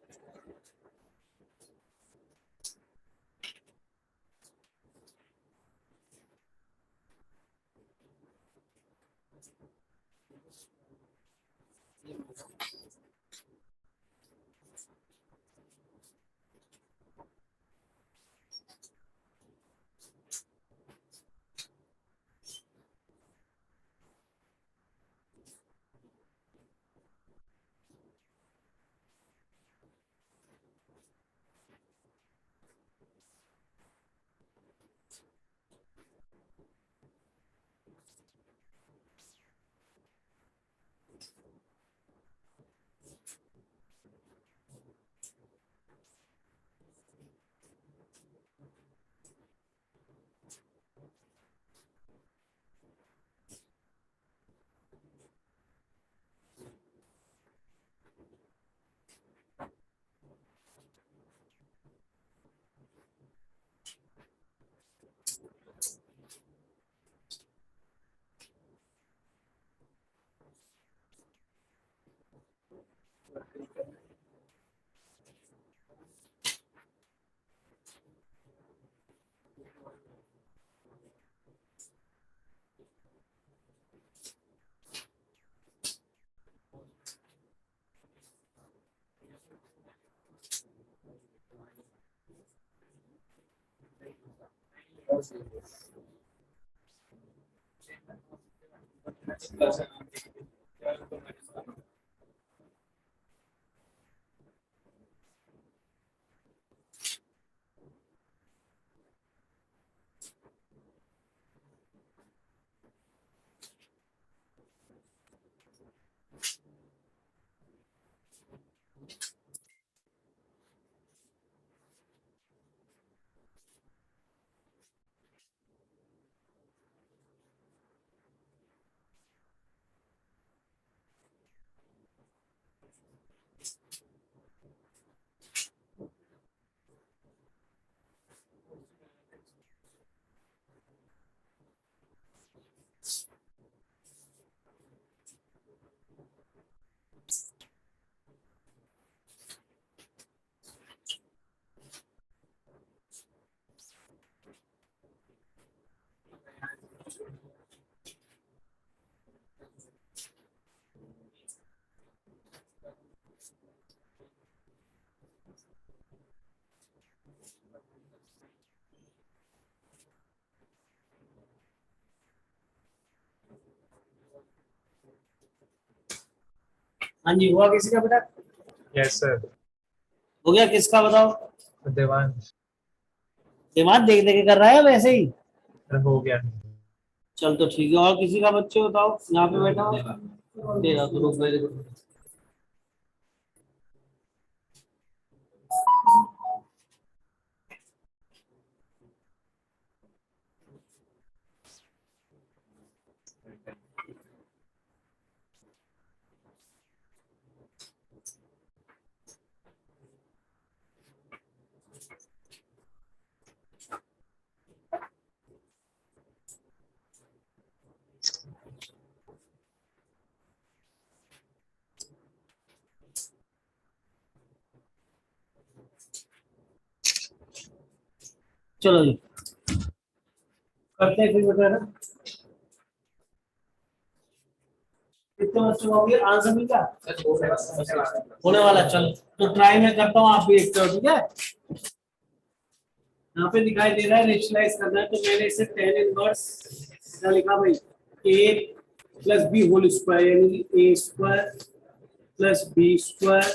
हाँ जी, हुआ किसी का बेटा? Yes, sir. हो गया किसका बताओ? देवांश दिमाग देख देख के कर रहा है वैसे ही? हो गया। चल तो ठीक है। और किसी का बच्चे बताओ, यहाँ पे बैठा हो तेरा तो रुक मेरे को। चलो जी करते हैं फिर बेटा ना। कितने बच्चों का हो गया आंसर भी का होने वाला? चल तो ट्राई मैं करता हूँ, आप भी देखते हो, ठीक है? यहाँ पे दिखाई दे रहा है रेशनलाइज करना है, तो मैंने इसे tan इनवर्स क्या लिखा भाई? a plus B whole square, यानी कि a square plus B square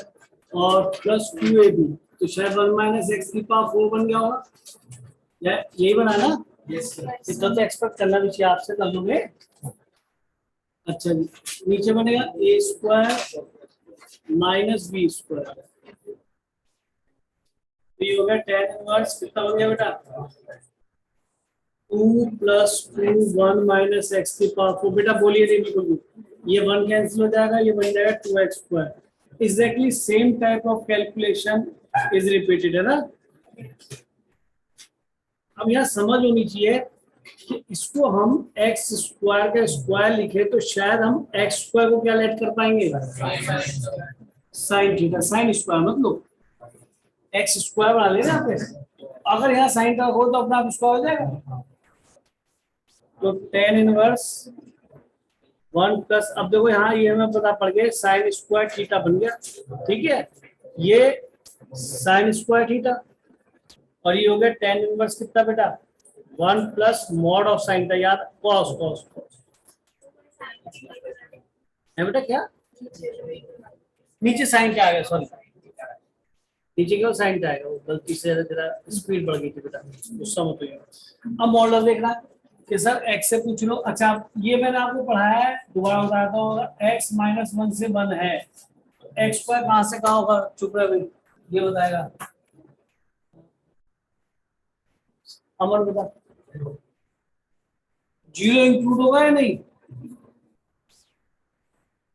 और प्लस 2ab, तो शायद 1 माइनस एक्स की पावर 4 बन गया होगा। यही बना ना? इतना तो एक्सपेक्ट करना भी चाहिए आपसे, कर लोगे। अच्छा जी, नीचे बनेगा a square minus B square, तो ये हो गया tan इनवर्स कितना बन गया बेटा? 2 प्लस 2 1 माइनस एक्स की पावर 4। बेटा बोलिए नहीं बिल्कुल भी, ये 1 कैंसिल हो जाएगा, ये बन जाएगा 2x square. Exactly same type of calculation is repeated, है ना? अब यहाँ समझ होनी चाहिए कि इसको हम एक्स स्क्वायर का स्क्वायर लिखे तो शायद हम एक्स स्क्वायर को क्या लेट कर पाएंगे? Sine theta. साइन स्क्वायर मतलब एक्स स्क्वायर बना लेना यहाँ पे। अगर यहाँ साइन का हो तो अपना आप स्क्वायर हो जाएगा। तो tan इनवर्स 1 प्लस, अब देखो यहाँ ये हमें पता पड़ गया साइन स्क्वायर थीटा बन गया, ठीक है? ये साइन स्क्वायर थीटा और ये हो गया tan इनवर्स कितना बेटा? 1 प्लस मॉड ऑफ साइन था, याद? कॉस कॉस है बेटा। क्या नीचे साइन क्या आ गया? सॉरी, नीचे क्यों साइन क्या आएगा? वो गलती से तेरा स्पीड बढ़ गई थी बेटा, गुस्सा मत होइए। अब मॉडल देखना कि सर एक्स से पूछ लो। अच्छा, ये मैंने आपको पढ़ाया है, दोबारा बताता हूँ। एक्स माइनस 1 से 1 है, एक्स स्क्वायर कहाँ से कहाँ होगा? चुप रहे भाई, ये बताएगा अमर बेटा। 0 इंक्लूड होगा या नहीं?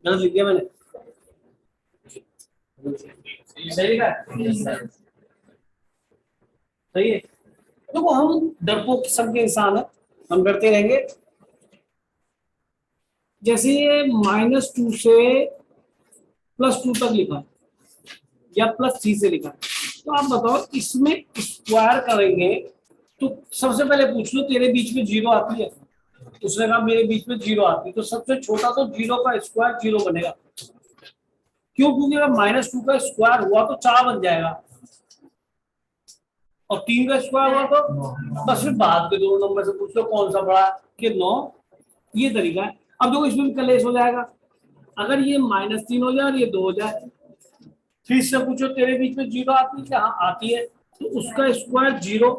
गलत लिख दिया मैंने, सही लिखा है? सही है। देखो हम डरपोक किस्म के इंसान है, हम डरते रहेंगे। जैसे ये -2 से +2 तक लिखा या +3 से लिखा, तो आप बताओ इसमें स्क्वायर करेंगे तो सबसे पहले पूछ लो तेरे बीच में 0 आती है? उसने कहा मेरे बीच में 0 आती है, तो सबसे छोटा तो 0 का स्क्वायर 0 बनेगा। क्यों? क्योंकि अगर -2 का स्क्वायर हुआ तो 4 बन जाएगा। और 3 का स्क्वायर हुआ तो बस फिर बाद के दो नंबर से पूछ लो कौन सा बड़ा कि 9। ये तरीका है। अब देखो इसमें भी कलेश हो जाएगा, अगर ये -3 हो जाए और ये 2 हो जाए, फिर से पूछो तेरे बीच में 0 आती है क्या? हाँ आती है, तो उसका स्क्वायर 0।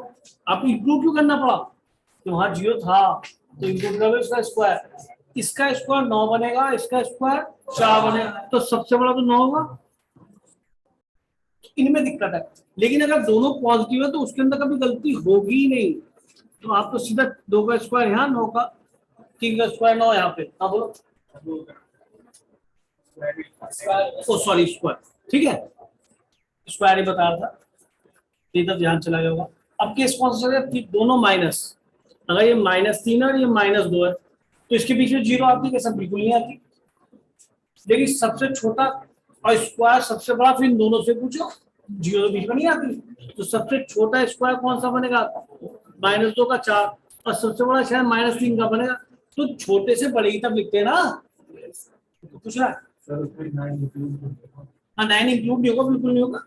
आपको इंक्लूड क्यों करना पड़ा? तो वहां 0 था तो इंक्लूड करो इसका स्क्वायर। इसका स्क्वायर 9 बनेगा, इसका स्क्वायर 4 बनेगा, तो सबसे बड़ा तो 9 होगा। इनमें दिक्कत है, लेकिन अगर दोनों पॉजिटिव है तो उसके अंदर कभी गलती होगी ही नहीं। तो आप तो सीधा 2 का स्क्वायर यहाँ, 9 का 3 का स्क्वायर 9 यहाँ पे। हाँ बोलो। ओ सॉरी स्क्वायर, ठीक है स्क्वायर ही बता रहा था, इधर ध्यान चला गया होगा। अब केस कौन सा है? दोनों माइनस, अगर ये -3 है और ये -2 है तो इसके बीच में 0 आती है? सब बिल्कुल नहीं आती। लेकिन सबसे छोटा और स्क्वायर सबसे बड़ा, फिर इन दोनों से पूछो 0 बीच में नहीं आती। तो सबसे छोटा स्क्वायर कौन सा बनेगा? -2 का 4, और सबसे बड़ा शायद -3 का बनेगा। तो छोटे से बड़े ही तब लिखते हैं ना। तो पूछ रहा हाँ 9 इंक्लूड नहीं होगा, बिल्कुल नहीं होगा।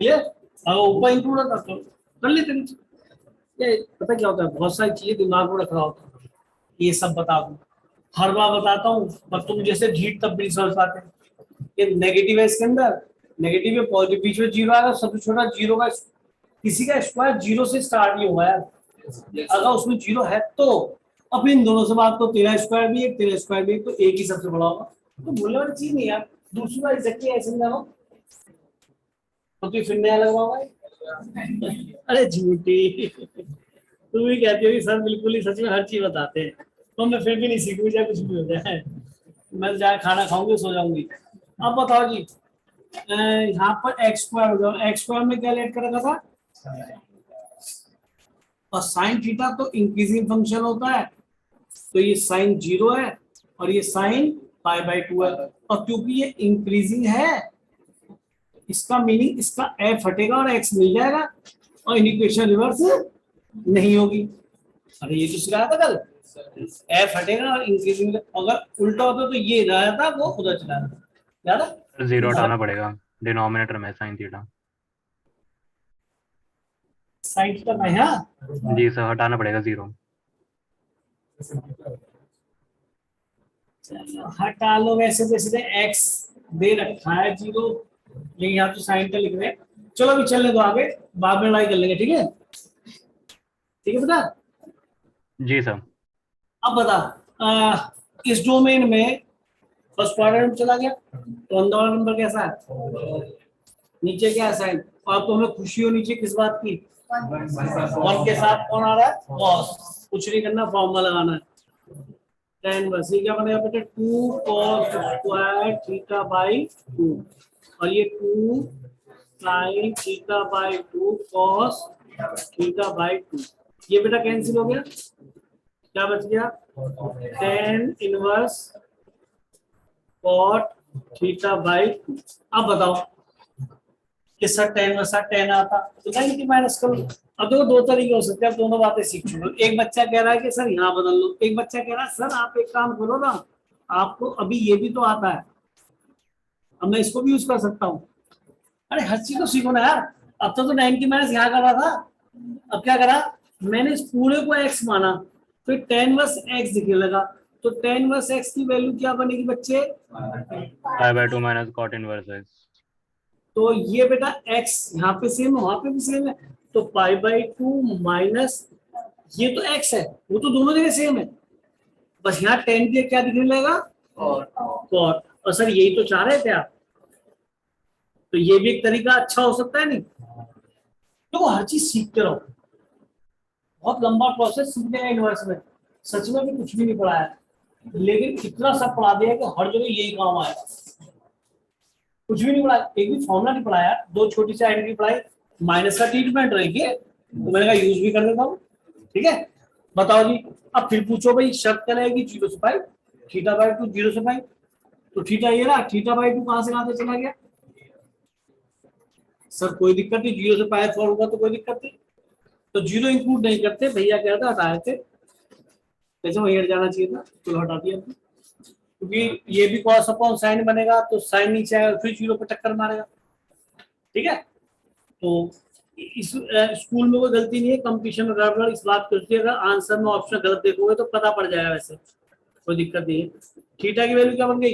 क्लियर? अगर ऊपर इंक्लूड होता तो कर लेते नीचे। ये पता क्या होता है, बहुत सारी चीजें दिमाग में रख रहा होता है, ये सब बता दूं, हर बार बताता हूँ, पर तुम जैसे ढीठ तब भी समझ पाते हैं। ये नेगेटिव है, इसके अंदर नेगेटिव है, पॉजिटिव बीच में 0 आएगा, सबसे छोटा 0 का, किसी का स्क्वायर 0 से स्टार्ट नहीं हुआ है। अगर उसमें 0 है तो अब इन दोनों से बात, तो तेरा स्क्वायर भी एक, तेरा स्क्वायर भी एक, तो एक ही सबसे बड़ा होगा। तो बोलने वाली चीज नहीं यार, दूसरी बार एग्जैक्टली ऐसे समझा रहा हूँ तो फिर नया लग रहा होगा। अरे झूठी, तुम भी कहती हो कि सर बिल्कुल ही सच में हर चीज बताते हैं, तो मैं फिर भी नहीं सीखूं, चाहे कुछ भी हो जाए, मैं जाए खाना खाऊंगी सो जाऊंगी। अब बताओ जी, यहाँ पर एक्स स्क्वायर हो जाओ, एक्स स्क्वायर में क्या लेट कर रखा था? और साइन थीटा तो इंक्रीजिंग फंक्शन होता है, तो ये साइन 0 है और ये साइन π/2 है, और क्योंकि ये इंक्रीजिंग है इसका मीनिंग इसका एफ हटेगा और एक्स मिल जाएगा, और इक्वेशन रिवर्स नहीं होगी। अरे ये तो सिखाया था कल, एफ हटेगा और इंक्रीजिंग, अगर उल्टा होता तो ये रहा था, वो उधर चला जाता। याद है? 0 हटाना पड़ेगा डिनोमिनेटर में साइन थीटा। साइन थीटा में हाँ जी सर, हटाना पड़ेगा 0। हटा लो, वैसे जैसे एक्स दे रखा है 0, लेकिन यहाँ तो साइन का लिख रहे हैं। चलो अभी चलने दो आगे, बाद में लड़ाई कर लेंगे, ठीक है? ठीक है बेटा? जी सर। अब बता, इस डोमेन में फर्स्ट क्वाड्रेंट में चला गया तो अंदर वाला नंबर कैसा है? नीचे क्या है? साइन। और तो हमें खुशी हो नीचे किस बात की? 1 के साथ कौन आ रहा है? कॉस। कुछ नहीं करना, फॉर्मूला लगाना है, tan बस। ये क्या बनेगा बेटा? 2 cos स्क्वायर θ/2, और ये 2 sin θ/2 cos θ/2। ये बेटा कैंसिल हो गया, क्या बच गया? tan inverse cot θ/2। अब बताओ कि सर tan वसा tan आता तो 90 माइनस करो। अब देखो दो तरीके हो सकते हैं, आप दोनों बातें सीख चुके हो। एक बच्चा कह रहा है कि सर यहाँ बदल लो, एक बच्चा कह रहा है सर आप एक काम करो ना, आपको अभी ये भी तो आता है, अब मैं इसको भी यूज कर सकता हूँ। अरे हर चीज को सीखो ना यार। अब तो 90 माइनस यहाँ कर रहा था, अब क्या करा मैंने? इस पूरे को x माना, फिर tan वर्स x दिखने लगा, तो tan वर्स x की वैल्यू क्या बनेगी बच्चे? π/2 माइनस cot इनवर्स x। तो ये बेटा x यहाँ पे सेम है, वहां पे भी सेम है, तो π/2 माइनस ये तो x है, वो तो दोनों जगह सेम है, बस यहाँ tan के क्या दिखने लगेगा? cot। और सर यही तो चाह रहे थे आप, तो ये भी एक तरीका अच्छा हो सकता है नहीं? तो हर चीज सीखते रहो, बहुत लंबा प्रोसेस सीखने का इनवर्स में, सच में भी कुछ भी नहीं पढ़ाया, लेकिन इतना सब पढ़ा दिया कि हर जगह यही काम आएगा। कुछ भी नहीं पढ़ाया, एक भी फॉर्मूला नहीं पढ़ाया, दो छोटी सी आइडेंटिटी पढ़ाई, माइनस का ट्रीटमेंट रहेगी तो मैंने कहा यूज भी कर देता हूँ। ठीक है बताओ जी, अब फिर पूछो भाई शर्त क्या रहेगी? 0 से पाई θ/2, 0 से पाई, तो थीटा ये रहा, θ/2 कहां से कहां तक चला गया? सर कोई दिक्कत नहीं, 0 से पाई फॉर होगा तो कोई दिक्कत नहीं, तो 0 इंक्लूड नहीं करते भैया, क्या था हटाए थे, वैसे वही हट जाना चाहिए था, तो हटा दिया, क्योंकि ये भी cos अपॉन साइन बनेगा, तो साइन नीचे आएगा फिर 0 पे टक्कर मारेगा। ठीक है तो इस स्कूल में कोई गलती नहीं है, कंपटीशन में गड़बड़ इस बात की होती है, अगर आंसर में ऑप्शन गलत देखोगे तो पता पड़ जाएगा, वैसे कोई दिक्कत नहीं है। थीटा की वैल्यू क्या बन गई,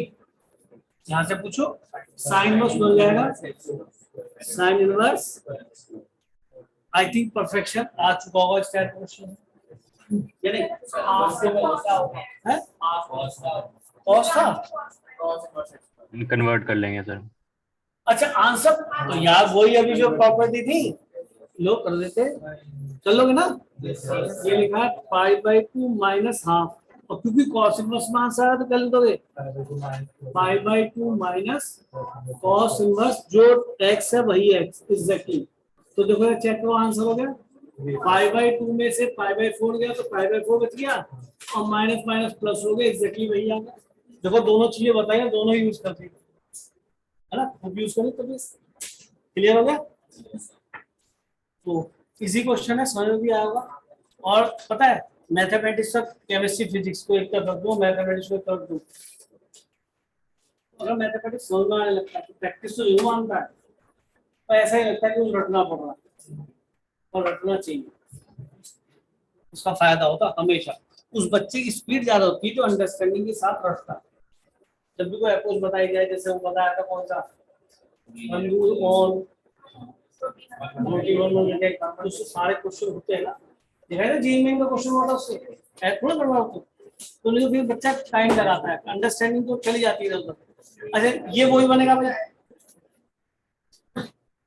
यहाँ से पूछो, साइन इनवर्स बन जाएगा, sine inverse. I think perfection आ चुका होगा इस टाइप क्वेश्चन, यानी कॉस था। कन्वर्ट कर लेंगे सर। अच्छा आंसर तो यार वही अभी जो प्रॉपर्टी थी, लो कर देते, कर लोगे ना। ये लिखा है पाई बाई 2 माइनस हाफ, और क्योंकि कॉस इनवर्स में आंसर आया तो कर दोगे pi by 2 minus cos inverse, जो एक्स है वही एक्स एग्जैक्टली। तो देखो चेक करो, आंसर हो गया पाई बाई 2 में से पाई बाई 4 गया तो पाई बाई 4 बच गया, और माइनस माइनस प्लस हो गया, एग्जैक्टली वही आ गया। देखो दोनों चीजें बताइए, दोनों यूज करते हैं, है ना, खूब यूज करें तो बस क्लियर हो गया। तो इजी क्वेश्चन है, समझ में भी आएगा। और पता है मैथमेटिक्स और केमिस्ट्री फिजिक्स को एक तरफ रख दो, मैथमेटिक्स को एक तरफ दो। अगर मैथमेटिक्स समझ में आने लगता है तो प्रैक्टिस तो जरूर मानता है, पर ऐसा ही लगता है कि रटना पड़ रहा है, और रटना चाहिए, उसका फायदा होता हमेशा। उस बच्चे की स्पीड ज्यादा होती है जो अंडरस्टैंडिंग के साथ रटता है। जब भी कोई अप्रोच बताई जाए, जैसे वो बताया था कौन सा ऑन उससे सारे क्वेश्चन होते हैं ना, देखा है ना जी में क्वेश्चन होता है उससे थोड़ा करना होता, तो नहीं तो फिर बच्चा टाइम लगाता है, अंडरस्टैंडिंग तो चली जाती है उधर। अच्छा ये वही बनेगा भैया,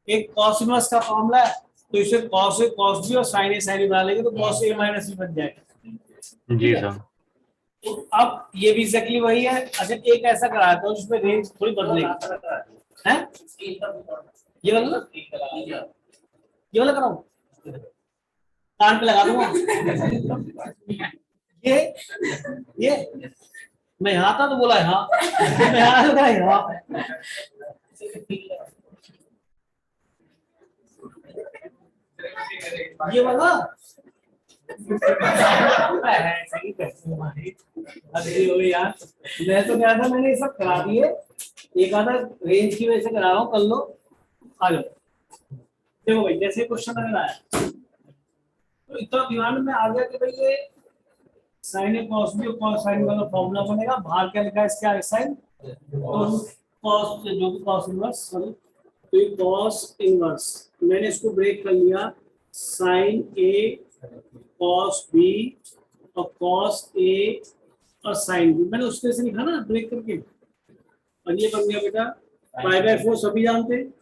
एक कॉस इनवर्स का फॉर्मूला है, तो इसे कॉस ए कॉस बी और साइन ए साइन बी बना लेंगे तो कॉस ए माइनस बी बन जाएगा। जी सर। तो अब ये भी एग्जैक्टली वही है। अच्छा एक ऐसा कराता हूँ जिसमें रेंज थोड़ी बदलेगी, है ये वाला ना, ये वाला कराऊं, कान पे लगा दूंगा। ये मैं यहाँ था तो बोला है हाँ, मैं यहाँ लगा है हाँ। ये वाला अरे यार, मैं तो क्या था, मैंने ये सब करा दिए, एक आधा रेंज की वजह से करा रहा हूँ, कर लो आ जाओ। देखो भाई जैसे क्वेश्चन अगर आया तो इतना दिमाग में आ गया कि भाई ये साइन ए कॉस बी और कॉस साइन वाला फॉर्मूला बनेगा, बाहर क्या लिखा है इसके आगे साइन, तो कॉस जो भी कॉस इनवर्स, सॉरी तो ये कॉस इनवर्स, मैंने इसको ब्रेक कर लिया, साइन ए कॉस बी और कॉस ए और साइन बी, मैंने उसके से लिखा ना ब्रेक करके, और ये बन गया बेटा पाई बाई 4 सभी जानते हैं,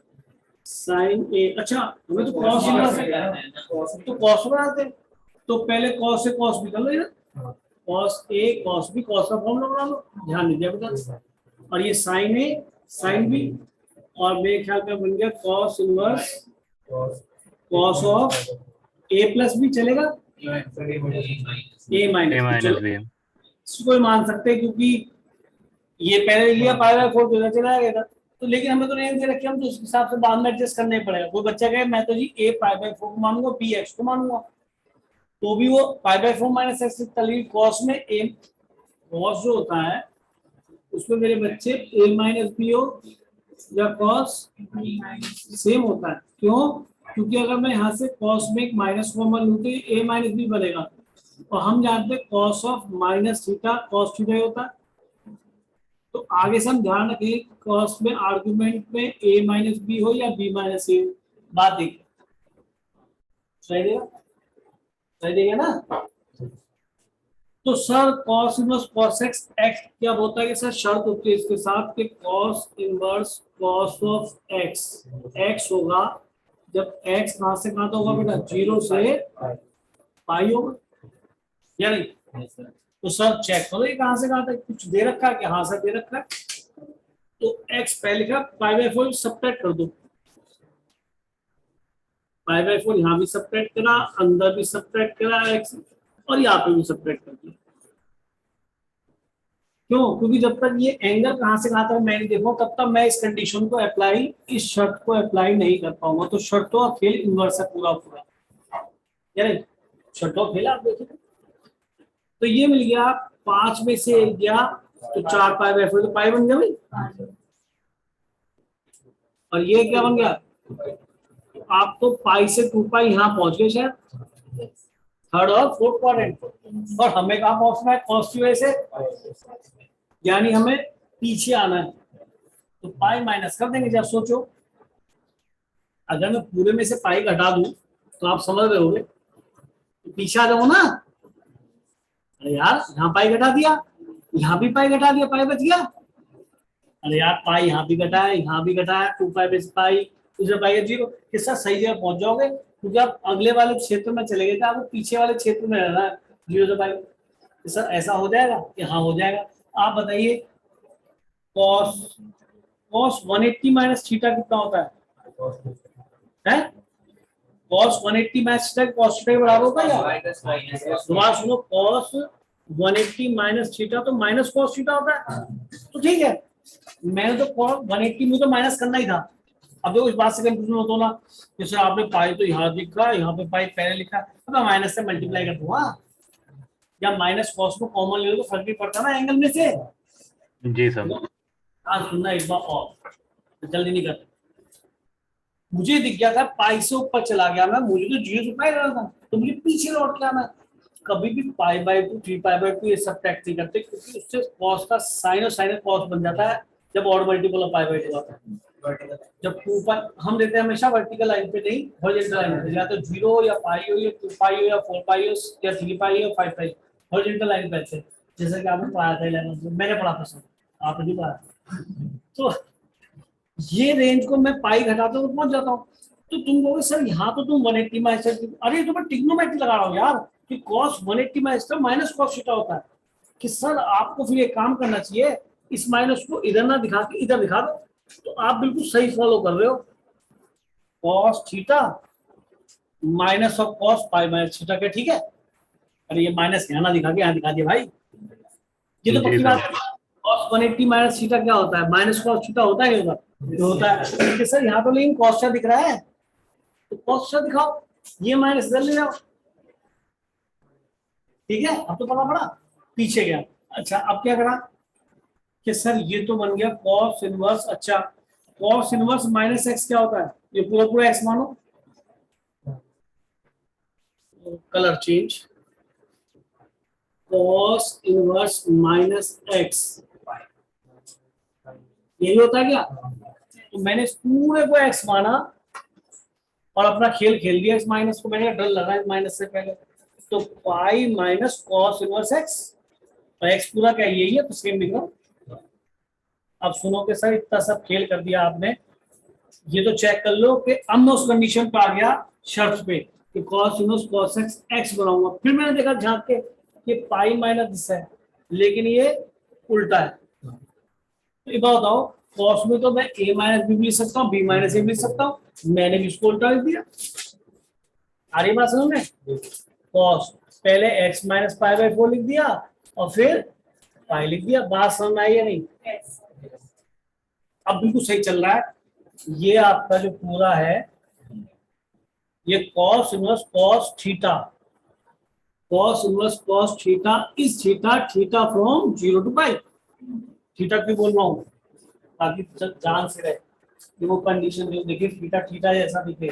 साइन ए। अच्छा हमें तो कॉस इनवर्स है तो कॉस बनाते, तो पहले कॉस से कॉस बी कर लो ना, cos A cos B, cos का फॉर्मूला बना लो, ध्यान दीजिए बेटा, और ये साइन ए साइन बी, और मेरे ख्याल में बन गया cos inverse cos of A plus B, चलेगा ए माइनस बी, इसको कोई मान सकते हैं क्योंकि ये पहले लिया पाई बाई 4 तो चला गया था, तो लेकिन हमें तो रेंज दे रखी है, हम तो उस हिसाब से बाद में एडजस्ट करना ही पड़ेगा। कोई बच्चा कहे मैं तो जी ए पाई बाई 4 को मानूंगा, बी एक्स को मानूंगा, तो भी वो पाई बाई 4 माइनस एक्स तली कॉस में ए कॉस जो होता है उसमें मेरे बच्चे ए माइनस बी हो या कॉस सेम होता है। क्यों? क्योंकि अगर मैं यहाँ से कॉस में एक माइनस कॉमन लूँ तो ए माइनस बी बनेगा, और हम जानते हैं cos of minus theta cos theta होता है। तो आगे से हम ध्यान रखें कॉस में आर्गुमेंट में ए माइनस बी हो या बी माइनस ए, बात देखिए सही देगा, सही देगा ना। तो sir cos inverse cos x x क्या होता है कि सर शर्त होती है इसके साथ कि cos inverse cos of x x होगा जब एक्स कहां से कहां होगा बेटा, 0 से पाई होगा या नहीं। तो सर चेक करो ये कहां से कहां तक कुछ दे रखा है कि हाँ सर दे रखा है, तो एक्स पहले का पाई बाई 4 सब्ट्रैक्ट कर दो, पाई बाई 4 यहाँ भी सब्ट्रैक्ट करा, अंदर भी सब्ट्रैक्ट करा एक्स, और यहाँ पे भी सब्ट्रैक्ट कर दिया। क्यों? क्योंकि जब तक ये एंगल कहां से कहां तक मैं नहीं देखूं तब तक मैं इस कंडीशन को अप्लाई, इस शर्त को अप्लाई नहीं कर पाऊंगा। तो शर्तों का खेल इनवर्स है पूरा पूरा, यानी शर्तों का खेल आप देखिए। तो ये मिल गया 5 में से 1 गया तो 4 पाई बाई 4, तो पाई बन गया भाई, और ये क्या बन गया आप तो पाई से 2 पाई यहाँ पहुंच गए शायद, थर्ड और फोर्थ क्वाड्रेंट, और हमें कहाँ पहुंचना है, cos की वजह से, यानी हमें पीछे आना है। तो पाई माइनस कर देंगे। जब सोचो अगर मैं पूरे में से पाई घटा दूं तो आप समझ रहे होगे, तो पीछे आ जाओ ना। अरे यार यहाँ पाई घटा दिया, यहाँ भी पाई घटा दिया, पाई बच गया। अरे यार पाई यहाँ भी घटा है, यहाँ भी घटा है, 2 पाई बेस पाई, दूसरा पाई है 0, किसका सही जगह पहुंच जाओगे, क्योंकि आप अगले वाले क्षेत्र में चले गए थे, आपको पीछे वाले क्षेत्र में रहना है 0 से पाई। सर ऐसा हो जाएगा कि हाँ हो जाएगा। आप बताइए cos 180 माइनस थीटा कितना होता है? cos 180 minus theta cos theta के बराबर होता है क्या? दोबारा सुनो, cos 180 माइनस थीटा तो माइनस cos थीटा होता है। तो ठीक है, मैंने तो cos 180 में तो माइनस करना ही था। अब देखो इस बात से कंफ्यूजन होता ना, जैसे आपने पाई तो यहाँ लिखा, यहाँ पे पाई पहले लिखा, अब मैं माइनस से मल्टीप्लाई कर दूंगा, या माइनस cos को कॉमन ले लो तो फर्क नहीं पड़ता ना एंगल में से। जी सर। हाँ सुनना एक बार और, जल्दी नहीं करते। मुझे दिख गया था पाई से ऊपर चला गया मैं, मुझे तो 0 से पाई रहा था, तो मुझे पीछे लौट के आना। कभी भी पाई बाय 2, 3 पाई बाय 2 ये सब टैक्स नहीं करते, क्योंकि उससे कॉस का साइन और साइन कॉस बन जाता है जब odd multiple of pi by 2 आता है। जब 2 पाई हम लेते हैं हमेशा वर्टिकल लाइन पे नहीं, हॉरिजॉन्टल लाइन पे, या तो 0 या पाई हो या 2 पाई हो या 4 पाई हो या 3 पाई हो 5 पाई, हॉरिजॉन्टल लाइन पे अच्छे, जैसा कि आपने पढ़ाया था 11th में, मैंने पढ़ा था सर, आपने नहीं पढ़ा। तो ये रेंज को मैं पाई घटाता हूँ तो पहुंच जाता हूँ। तो तुम कहोगे सर यहाँ तो तुम 180 माइनस, अरे तो मैं ट्रिग्नोमेट्री लगा रहा हूँ यार, कि cos 180 माइनस का माइनस cos थीटा होता है। कि सर आपको फिर एक काम करना चाहिए, इस माइनस को इधर ना दिखा के इधर दिखा दो, तो आप बिल्कुल सही फॉलो कर रहे हो। cos theta minus of cos pi minus theta, क्या ठीक है? अरे ये माइनस यहाँ ना दिखा के यहाँ दिखा दिया भाई, ये तो पक्की बात। cos 180 माइनस थीटा क्या होता है? माइनस cos थीटा होता है क्या? होता है। कि सर यहाँ तो लेकिन cos थीटा दिख रहा है, तो cos थीटा दिखाओ, ये माइनस इधर ले जाओ, ठीक है? अब तो पता पड़ा, पीछे गया। अच्छा अब क्या करा कि सर ये तो बन गया cos इनवर्स। अच्छा cos इनवर्स माइनस एक्स क्या होता है? ये पूरा पूरा एक्स मानो, colour change, cos inverse minus x, यही होता है क्या? तो मैंने इस पूरे को एक्स माना और अपना खेल खेल दिया इस माइनस को, मैंने डर लगा इस माइनस से पहले, तो pi minus cos inverse x, और एक्स पूरा क्या यही है, तो सेम लिख रहा हूं। अब सुनो कि सर इतना सब खेल कर दिया आपने, ये तो चेक कर लो कि अब मैं उस कंडीशन पे आ गया शर्त पे कि cos inverse cos x x बनाऊंगा। फिर मैंने देखा झांक के कि पाई माइनस दिस है, लेकिन ये उल्टा है। तो एक बात बताओ, cos में तो मैं a माइनस बी भी लिख सकता हूँ, b माइनस ए भी लिख सकता हूँ, मैंने भी इसको उल्टा लिख दिया। आ रही बात समझ में? cos पहले x माइनस पाई बाय 4 लिख दिया और फिर पाई लिख दिया। बात समझ में आई या नहीं? अब बिल्कुल सही चल रहा है। ये आपका जो पूरा है ये cos inverse cos theta, cos inverse cos theta is theta, theta from 0 to pi. Theta क्यों बोल रहा हूँ? ताकि जान से रहे कि वो कंडीशन जो देखिए थीटा थीटा जैसा दिखे,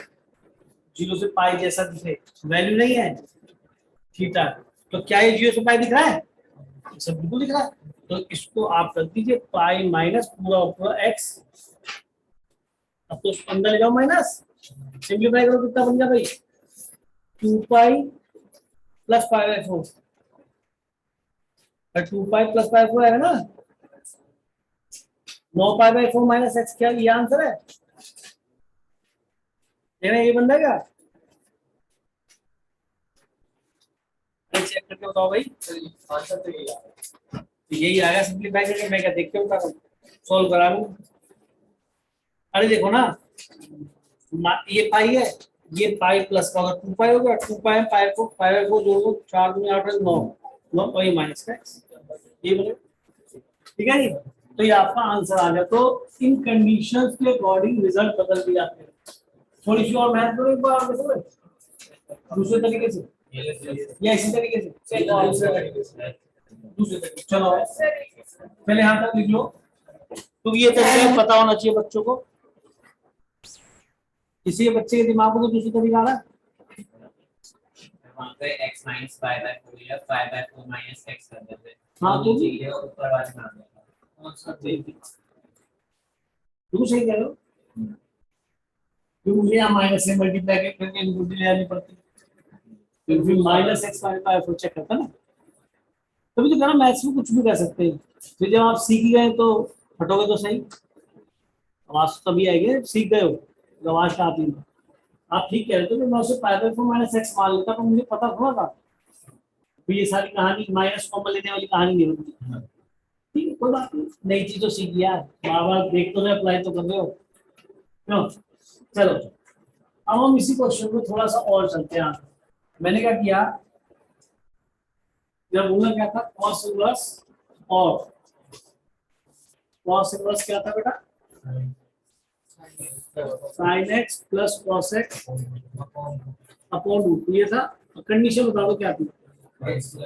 0 से पाई जैसा दिखे, वैल्यू नहीं है थीटा। तो क्या ये 0 से पाई दिख रहा है? सब बिल्कुल दिख रहा है। तो इसको आप कर दीजिए पाई माइनस पूरा पूरा एक्स। अब तो अंदर ले जाओ माइनस, सिंप्लीफाई करो, कितना बन गया भाई? 2 pi plus pi by 4, 2 pi plus pi 4 है ना, 9 पाई बाय 4 माइनस एक्स, क्या ये आंसर है? ये बन जाएगा? चेक करके बताओ भाई, आंसर तो यही आएगा। सिंप्लीफाई करके मैं क्या देखते हूँ सॉल्व करा लूं। अरे देखो ना, ये पाई है, ये पाई प्लस का 2 पाई हो गया, 2 पाई पाई को जोड़ दो, 4 दूनी 8 9 9 और ये माइनस का ये बोले, ठीक है जी। तो ये आपका आंसर आ गया। तो इन कंडीशंस के अकॉर्डिंग रिजल्ट बदल भी जाते हैं। थोड़ी सी और मेहनत करो एक बार, देखो दूसरे तरीके से या इसी तरीके से, दूसरे तरीके। चलो पहले यहाँ तक लिख लो, तो ये तरीका पता होना चाहिए बच्चों को। किसी बच्चे के दिमाग में तो दूसरी तरीका आ रहा है। वहाँ पे x minus 5/4 या 5/4 minus x कर देते हैं। हाँ, तो भी ये ऊपर वाले में आ जाएगा। तुम सही कह रहे हो, क्योंकि मुझे यहाँ माइनस से मल्टीप्लाई करके इनपुट लेनी पड़ती है, फिर माइनस एक्स माइनस चेक करता है ना। तभी तो कह रहा मैथ्स में कुछ भी कर सकते हैं, फिर जब आप सीख गए तो फटोगे तो सही। आवाज तभी आएगी सीख गए हो, जब आवाज का आती है। आप ठीक कह रहे थे, मैं उसे -4 माइनस एक्स मान लेता तो मुझे पता थोड़ा था। तो ये सारी कहानी माइनस कॉमन लेने वाली कहानी नहीं होती। ठीक है, कोई बात नहीं, नई चीज तो सीख लिया, बार बार देख तो रहे, अप्लाई तो कर रहे हो क्यों। चलो अब हम इसी क्वेश्चन को थोड़ा सा और चलते हैं। मैंने क्या किया, जब बोला क्या था cos इनवर्स, और cos इनवर्स क्या था बेटा, sin x plus cos x upon root, ये था। कंडीशन बता दो क्या थी, माइनस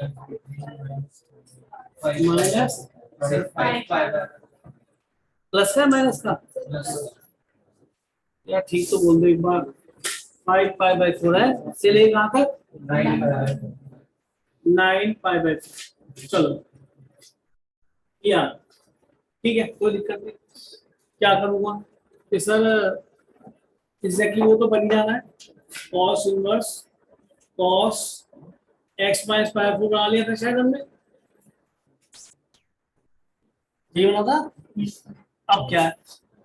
प्लस का माइनस का, या ठीक तो बोल दो एक बार, 5π/4 है, से ले कहां तक 9π/4। चलो या ठीक है, कोई दिक्कत नहीं। क्या करूंगा कि सर एग्जैक्टली वो तो बन जाना है, cos inverse cos x minus pi 4 बना लिया था शायद हमने, ये बना था। अब क्या है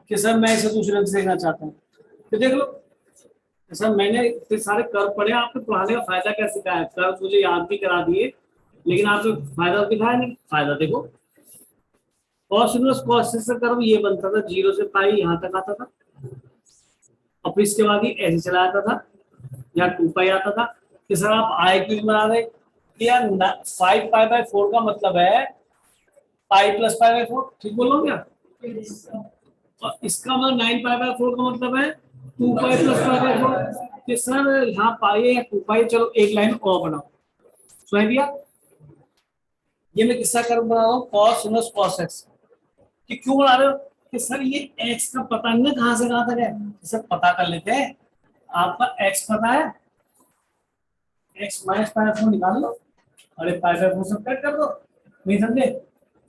कि सर मैं इसे दूसरे रंग से देखना चाहता हूँ, तो देख लो सर मैंने इतने सारे कर्व पढ़े, आपको पढ़ाने का फायदा क्या सिखाया, कर्व मुझे याद भी करा दिए, लेकिन आपने फायदा दिखाया नहीं। फायदा देखो, cos इनवर्स cos से कर्व ये बनता था, 0 से पाई यहाँ तक आता था, और फिर इसके बाद ये ऐसे चला जाता था, यहाँ 2π आता था। कि सर आप आई क्यों बना रहे कि यार 5π/4 का मतलब है पाई प्लस π/4, ठीक बोलो क्या, और इसका मतलब 9π/4 का मतलब है 2π प्लस π/4। कि सर यहाँ पाई या 2π, चलो एक लाइन और बनाओ, सुनाई दिया। ये मैं किसका कर्व बना रहा हूँ, cos इनवर्स cos x। कि क्यों बना रहे हो कि सर ये x का पता नहीं कहां से कहां तक है, सर पता कर लेते हैं। आपका x पता है, x माइनस π/4 निकाल लो, अरे π/4 सब्ट्रैक्ट कर दो, नहीं समझे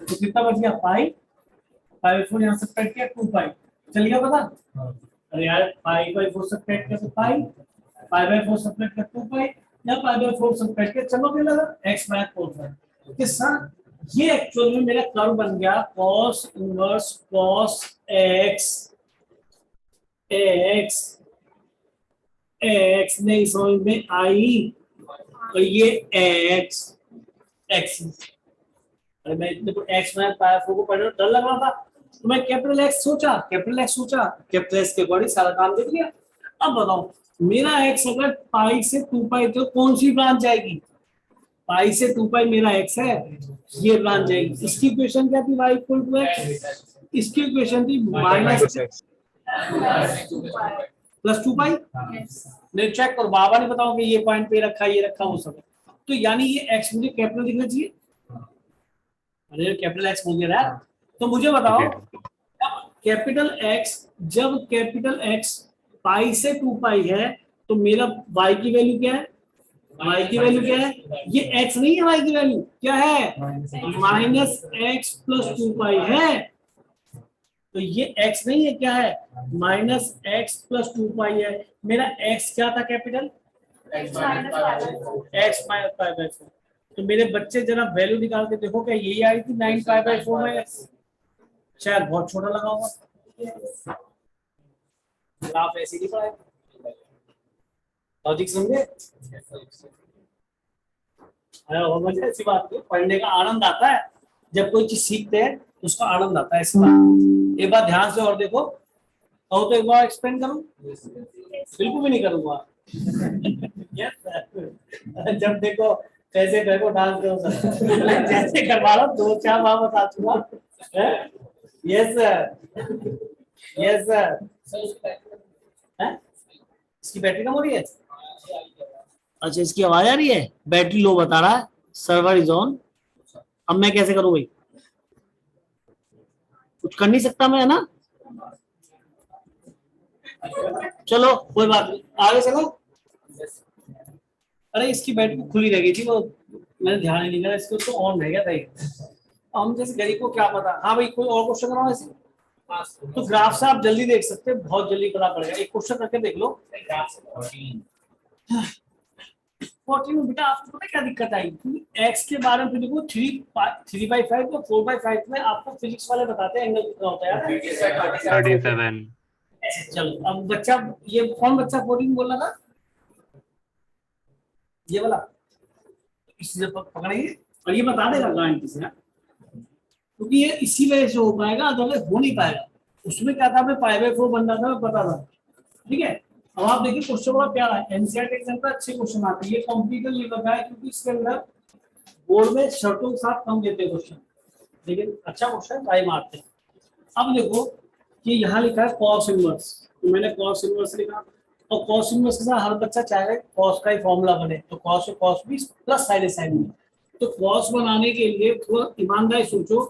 तो कितना बच गया, π/4 यहाँ सब्ट्रैक्ट किया 2π, चल गया पता। अरे यार π/4 सब्ट्रैक्ट किया तो π/4 सब्ट्रैक्ट किया 2π, या π/4 सब्ट्रैक्ट किया, चलो क्या लगा x माइनस 4। कि सर ये एक्चुअल में मेरा कर्व बन गया cos इनवर्स cos x नहीं समझ में आई, और ये x। अरे मैं इतने को x माइनस π/4 को पढ़ने में डर लग रहा था, तो मैं कैपिटल X सोचा, कैपिटल S के अकॉर्डिंग सारा काम देख लिया। अब बताओ मेरा x अगर पाई से 2π, तो कौन सी ब्रांच जाएगी, पाई से 2π मेरा x है, ये ब्रांच जाएगी। इसकी इक्वेशन क्या थी, y इक्वल टू x, इसकी इक्वेशन थी माइनस प्लस 2π। नहीं चेक करो, बाबा ने बताओ कि ये पॉइंट पे रखा, ये रखा, वो सब। तो यानी ये x मुझे कैपिटल दिखना चाहिए, अरे कैपिटल x बोल दिया, तो मुझे बताओ कैपिटल x, जब कैपिटल X पाई से 2π है, तो मेरा y की वैल्यू क्या है, y की वैल्यू क्या है, ये x नहीं है, y की वैल्यू क्या है, माइनस x प्लस 2π है। तो ये x नहीं है, क्या है, माइनस x प्लस 2π है। मेरा x क्या था कैपिटल, x माइनस π/4। तो मेरे बच्चे जरा वैल्यू निकाल के देखो, क्या यही आई थी 9π/4 में, शायद बहुत छोटा लगा होगा, ग्राफ ऐसे नहीं पढ़ाए, लॉजिक समझे। ऐसी बात नहीं, पढ़ने का आनंद आता है जब कोई चीज सीखते हैं, तो उसका आनंद आता है। ऐसी बात एक बार ध्यान से और देखो, तो एक बार एक्सप्लेन करूं, बिल्कुल भी नहीं करूंगा। जब देखो कैसे देखो डांस करो, जैसे करवा लो 2-4 बार बता दूंगा। Yes sir, yes sir. इसकी बैटरी कम हो रही है, अच्छा इसकी आवाज आ रही है, बैटरी लो बता रहा है, सर्वर इज ऑन। अब मैं कैसे करूं भाई, कुछ कर नहीं सकता मैं, है ना। चलो कोई बात नहीं, आगे चलो। अरे इसकी बैटरी खुली रह गई थी, वो मैंने ध्यान ही नहीं दिया, इसको तो ऑन रह गया था ये। हम जैसे गरीब को क्या पता। हाँ भाई, कोई और क्वेश्चन कराओ ऐसे। तो ग्राफ से आप जल्दी देख सकते हैं, बहुत जल्दी पता पड़ेगा। एक क्वेश्चन करके देख लो। 14 में बेटा आपको पता है क्या दिक्कत आई? क्योंकि एक्स के बारे में देखो 3/5 या 4/5 में आपको फिजिक्स वाले बताते हैं एंगल कितना होता है यार। 37। चलो अब बच्चा, ये कौन बच्चा 14 बोल रहा था? ये वाला इससे पकड़ेंगे और ये बता देगा गारंटी से, क्योंकि ये इसी वजह से हो पाएगा, अदरवाइज हो नहीं पाएगा। उसमें क्या था, π/4 बन रहा था, मैं पता था। ठीक है, अब आप देखिए क्वेश्चन बड़ा प्यारा है, एनसीईआरटी एग्जाम का अच्छे क्वेश्चन आते हैं। ये कॉम्पिटिटिव लेवल का है, क्योंकि इसके अंदर बोर्ड में शर्तों के साथ कम देते हैं क्वेश्चन, लेकिन अच्छा क्वेश्चन ट्राई मारते हैं। अब देखो कि यहाँ लिखा है कॉस इनवर्स, तो मैंने कॉस इनवर्स लिखा, और कॉस इनवर्स के साथ हर बच्चा चाहे कॉस का ही फॉर्मूला बने, तो कॉस से कॉस भी प्लस साइन साइन में। तो कॉस बनाने के लिए थोड़ा ईमानदारी सोचो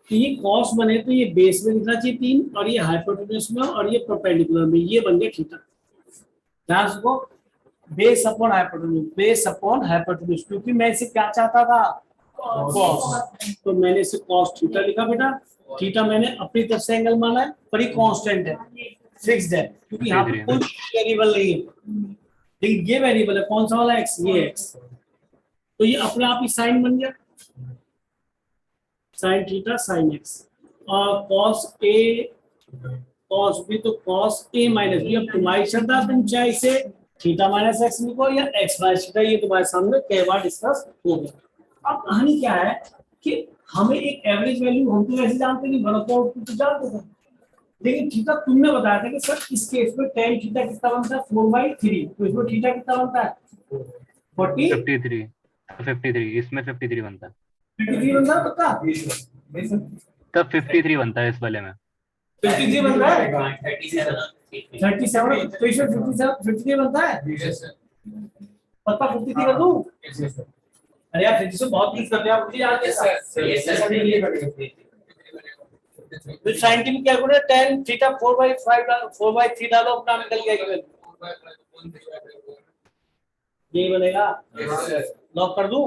कि ये कॉस बने तो ये बेस में लिखना चाहिए 3, और ये हाइपोटेन्यूज में, और ये परपेंडिकुलर में, ये बन गया थीटा। ध्यान रखो, base upon hypotenuse, base upon hypotenuse, क्योंकि मैं इसे क्या चाहता था, कॉस, तो मैंने इसे कॉस थीटा लिखा बेटा। थीटा मैंने अपनी तरफ से एंगल माना है, पर ये कांस्टेंट है, फिक्स्ड है, क्योंकि यहाँ पे कोई वेरिएबल नहीं है, लेकिन ये वेरिएबल है। कौन सा वाला? एक्स, ये एक्स, तो ये अपने आप ही साइन बन गया, साइन थीटा साइन एक्स, और कॉस ए कॉस बी, तो कॉस ए माइनस बी। अब तुम्हारी श्रद्धा, तुम चाहे इसे थीटा माइनस एक्स लिखो या एक्स माइनस थीटा, ये तुम्हारे सामने कई बार डिस्कस हो गया। अब कहानी क्या है कि हमें एक एवरेज वैल्यू, हम तो वैसे जानते नहीं, वन अपॉन टू तो जानते थे, लेकिन थीटा तुमने बताया था कि सर इस केस में tan थीटा कितना बनता है, 4/3, तो इसमें थीटा कितना बनता है, 53। 53, इसमें 53 बनता है, 53 बनता है पक्का? तब 53 बनता है इस वाले में। 53 बनता है, 37 37, तो इसमें 53 बनता है पक्का? 53 कर दूं? अरे यार 53 बहुत यूज करते हैं आप, मुझे याद है with scientific calculator tan theta 4/3 डालो, अपना निकल गया ये यही बनेगा। लॉक कर दूं?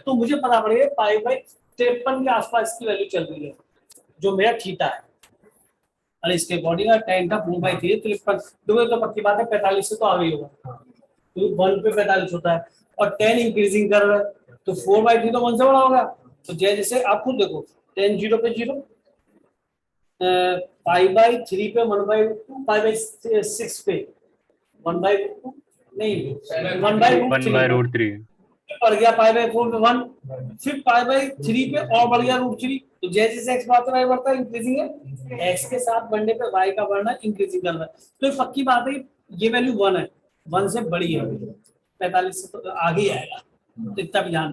तो मुझे पता पड़ेगा π/53 के आसपास इसकी वैल्यू चल रही है, जो मेरा थीटा है। अरे इसके बॉडी का tan था 4/3, 53 तो पक्की बात है 45 से तो आ गई होगा, तो 1 पे 45 होता है, और tan इंक्रीजिंग कर रहा है, तो 4/3 तो 1 से बड़ा होगा। तो जैसे आप खुद देखो, tan 0 पे 0, π/3 पे 1/2, π/6 पे 1/2 नहीं 1/√3 बढ़ गया, π/4 पे 1, फिर π/3 पे और बढ़ गया √3। तो जैसे जैसे x बढ़ता है y बढ़ता है, इंक्रीजिंग है, x के साथ बढ़ने पे y का बढ़ना इंक्रीजिंग कर रहा है। तो ये पक्की बात है, ये वैल्यू 1 है, 1 से बड़ी है, 45 से तो आगे ही आएगा, तो इतना भी ध्यान।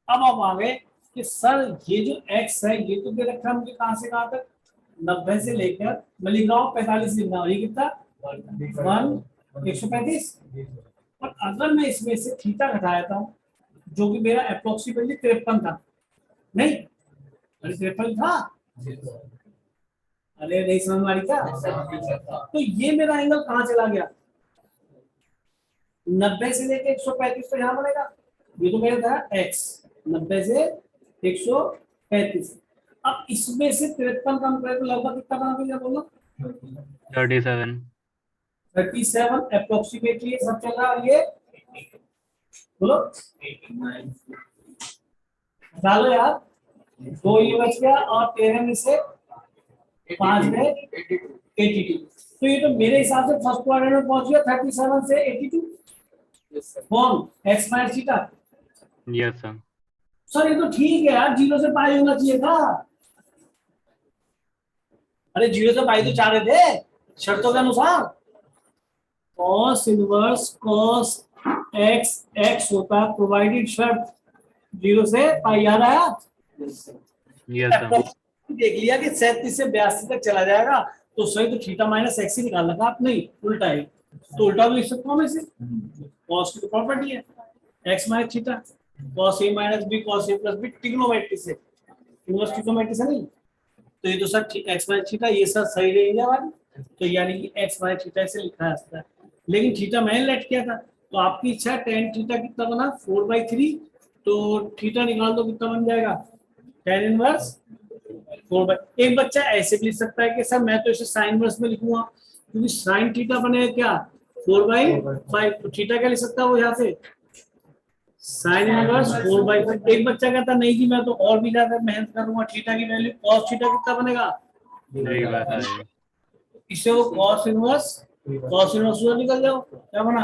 अब आप आ गए कि सर ये जो x है ये तो दे रखा है मुझे कहां से कहां तक, 90 से लेकर मैं लिख रहा हूँ 45 लिख रहा हूँ, ये कितना 135। और अगर मैं इसमें से थीटा घटाया था, जो कि मेरा अप्रोक्सीमेटली 53 था, नहीं अरे 53 था, अरे नहीं समझ में आ रही क्या? तो ये मेरा एंगल कहाँ चला गया, 90 से लेकर 135 पे यहाँ बनेगा, ये तो मेरा था x, 90 से 135। अब इसमें से 53 कम करें तो लगभग कितना बना देगा, बोलो 37 अप्रोक्सीमेटली सब चल रहा है, ये बोलो डालो यार, 2 ये बच गया, और 13 में से 5 में 82। तो ये तो मेरे हिसाब से फर्स्ट क्वाड्रेंट में पहुंच गया 37 से 82। कौन? x minus theta. Yes sir. Sir ये तो ठीक है यार, 0 से पाई होना चाहिए था। अरे 0 से पाई तो चाह रहे थे शर्तों के अनुसार। cos inverse cos x x होता है प्रोवाइडेड शर्त 0 से पाई, याद आया? Yes sir. देख लिया कि 37 से 82 तक चला जाएगा, तो सही तो थीटा माइनस एक्स ही निकाल लगा आप, नहीं उल्टा है, तो उल्टा भी लिख सकता हूँ मैं इसे, cos की तो प्रॉपर्टी है x minus theta, cos a minus b cos a plus b trigonometry से, इनवर्स ट्रिग्नोमेट्री से नहीं। तो ये तो सर x माइनस थीटा, ये सर सही रहेंगे हमारी। तो यानी कि एक्स बाय थीटा से लिखा जा सकता है, लेकिन थीटा मैंने लेट किया था, तो आपकी इच्छा है टेन थीटा कितना बना 4/3, तो थीटा निकाल दो कितना बन जाएगा टेन इनवर्स 4/। एक बच्चा ऐसे भी लिख सकता है कि सर मैं तो इसे साइन इनवर्स में लिखूंगा, क्योंकि साइन थीटा बनेगा क्या 4/5, तो थीटा क्या लिख सकता है वो यहाँ से साइन इनवर्स 4/5। एक बच्चा कहता नहीं जी मैं तो और भी ज्यादा मेहनत करूंगा, थीटा की वैल्यू cos थीटा कितना बनेगा, 3/5। इससे वो cos इनवर्स उधर निकल जाओ, क्या बना।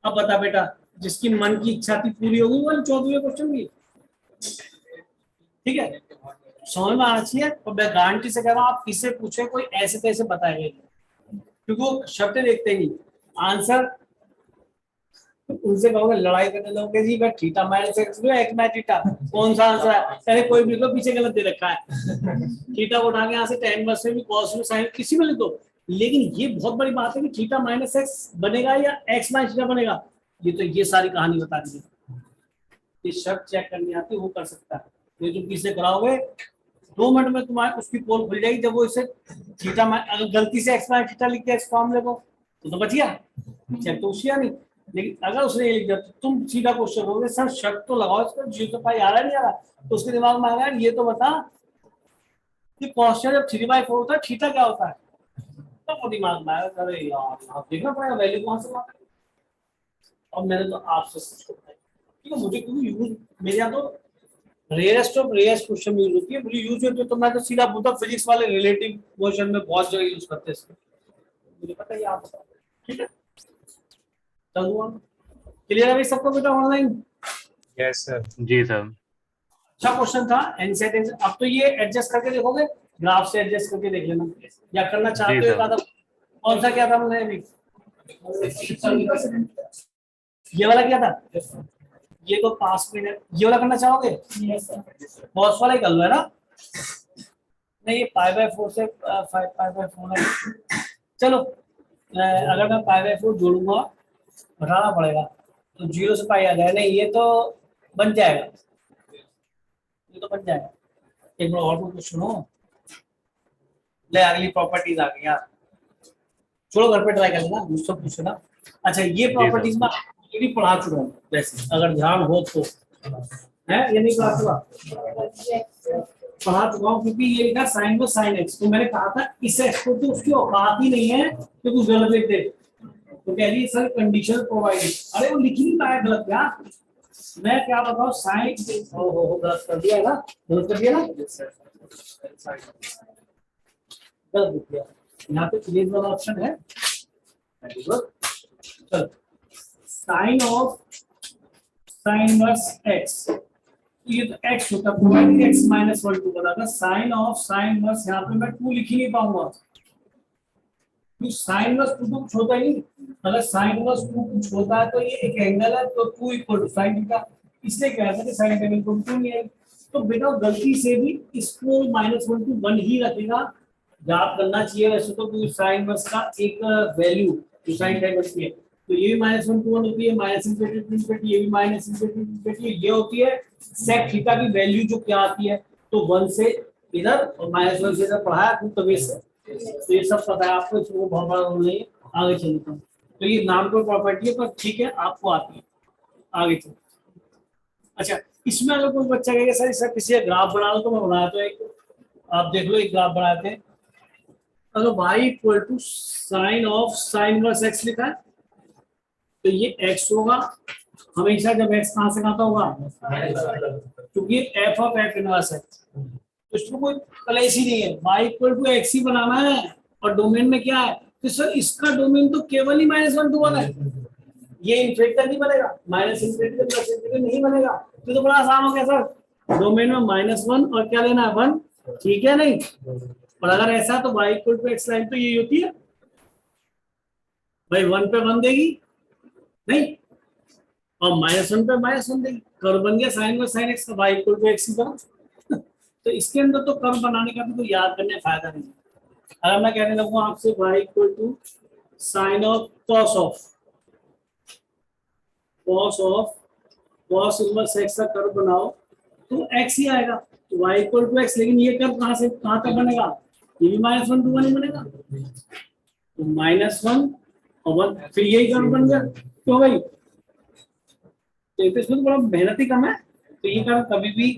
अब बता बेटा, जिसकी मन की इच्छा थी पूरी होगी वो 14वें क्वेश्चन की, ठीक है, समझ में आना चाहिए। और मैं गारंटी से कह रहा हूँ आप किससे पूछे कोई ऐसे तैसे बताएंगे, क्योंकि वो शब्द देखते नहीं आंसर, उनसे कहोगे लड़ाई करने लगोगे जी मैं theta minus x x minus theta कौन सा आंसर है, अरे कोई भी तो पीछे गलत दे रखा है। थीटा को उठा के यहाँ से टेन वर्स में भी कॉस में साइन किसी में लिख दो, लेकिन ये बहुत बड़ी बात है कि थीटा माइनस एक्स बनेगा या एक्स माइनस थीटा बनेगा, ये तो ये सारी कहानी बता दी है। ये शर्त चेक करनी आती है वो कर सकता है, ये तुम किससे कराओगे 2 मिनट में तुम्हारी उसकी पोल खुल जाएगी, जब वो इसे थीटा अगर गलती से एक्स माइनस थीटा लिख के एक्स फॉर्मूले को तो बच गया, चेक तो उसी नहीं। लेकिन अगर उसने ये लिख दिया तो तुम सीधा क्वेश्चन करोगे सर शर्त तो लगाओ इसका, जी तो पाई आ रहा नहीं आ रहा, तो उसके दिमाग में आ रहा है ये तो बता कि क्वेश्चन जब 3/4 होता है थीटा क्या होता है, तो वो दिमाग में आएगा अरे यार आप देखना पड़ेगा वैल्यू कहाँ से लाते हैं। और मैंने तो आपसे पूछा ठीक है, मुझे क्योंकि यूज मेरे यहाँ तो rarest of rarest question use होती है, मुझे यूज होती है तो मैं तो सीधा बोलता फिजिक्स वाले रिलेटिव क्वेश्चन में बहुत जगह यूज करते हैं इसको, मुझे पता है आप ठीक है। चलो क्लियर है भाई सबको बेटा ऑनलाइन। Yes, sir. जी सर। अच्छा क्वेश्चन था एनसेट, अब तो ये एडजस्ट करके देखोगे, ग्राफ से एडजस्ट करके देख लेना, या करना चाहते हो जी, एक आधा। कौन सा क्या था मैंने अभी, ये वाला क्या था, ये तो पास में है, ये वाला करना चाहोगे बॉस वाला ही कर लो है ना, नहीं ये π/4 से 5π/4 है। चलो अगर मैं π/4 जोड़ूंगा घटाना पड़ेगा तो 0 से पाई आ जाएगा, नहीं ये तो बन जाएगा, ये तो बन जाएगा। एक बार और कुछ सुनो, ले अगली प्रॉपर्टीज आ गई यार, छोड़ो घर पे ट्राई कर लेना मुझसे पूछो ना। अच्छा ये प्रॉपर्टीज में ये भी पढ़ा चुका हूँ वैसे, अगर ध्यान हो तो है, ये नहीं पढ़ा चुका, पढ़ा चुका हूँ, क्योंकि ये लिखा साइन को साइन एक्स, तो मैंने कहा था इस एक्स को तो उसकी औकात ही नहीं है कि कुछ गलत लिख दे, तो कह रही सर कंडीशन प्रोवाइडेड, अरे वो लिख ही नहीं पाया गलत, क्या मैं क्या बताऊं साइन हो गलत कर दिया ना, गलत कर दिया ना, गलत लिख दिया, यहाँ पे क्लियर वाला ऑप्शन है, चलो sine of sine inverse x, ये तो x होता प्रोवाइडेड x माइनस 1 2 बना था, साइन ऑफ साइन इनवर्स यहाँ पे मैं 2 लिख ही नहीं पाऊंगा, साइन इनवर्स 2 कुछ होता ही नहीं, अगर साइन इनवर्स 2 कुछ होता है तो ये एक एंगल है तो 2 इक्वल टू साइन थीटा, इसलिए क्या है कि साइन थीटा इक्वल टू 2 नहीं है, तो बेटा गलती से भी इसको -1 to 1 ही रखेगा, याद करना चाहिए वैसे तो साइन इनवर्स का एक वैल्यू जो साइन थीटा इनवर्स की है, तो ये भी -1 to 1 होती है, माइनस इनफिनिटी, ये भी माइनस इनफिनिटी, ये होती है सेक थीटा की वैल्यू जो क्या आती है, तो 1 से इधर और -1 से इधर पढ़ाया तो ये सब पता है आपको, इसको बहुत बड़ा रोल नहीं है, आगे चलता हूँ। तो ये नाम को प्रॉपर्टी है पर ठीक है आपको आती है, आगे चलते। अच्छा इसमें अगर कोई बच्चा कहेगा सर इसका किसी का ग्राफ बना लो, तो मैं बनाया तो एक, आप देख लो एक ग्राफ बनाते हैं, अगर y equal to sine of sine inverse x लिखा है तो ये x होगा हमेशा, जब x कहाँ से आता होगा, क्योंकि f ऑफ f इनवर्स है, तो इसमें कोई कलेश ही नहीं है, y इक्वल टू x ही बनाना है, और डोमेन में क्या है, तो सर इसका डोमेन तो केवल ही -1 to 1 है, ये इनफिनिटी नहीं बनेगा, माइनस इनफिनिटी प्लस इनफिनिटी नहीं बनेगा, तो बड़ा आसान हो गया सर, डोमेन में -1 और क्या लेना है 1, ठीक है नहीं, और अगर ऐसा तो y equal to x line तो यही होती है भाई, 1 पे 1 देगी नहीं, और -1 पे -1 देगी, कर्व बन गया साइन साइन x का, y इक्वल टू x की तरह। तो इसके अंदर तो कर्व बनाने का भी तो याद करने फायदा नहीं है, अगर मैं कहने लगूँ आपसे y equal to sine of cos inverse x का कर्व बनाओ तो x ही आएगा, तो y इक्वल टू x, लेकिन ये कर्व कहाँ से कहाँ तक बनेगा, ये भी -1 ही बनेगा, तो -1 और 1 फिर यही कर्व बन गया। क्यों भाई? तो इसमें तो बड़ा मेहनत ही कम है, तो ये कर्व कभी भी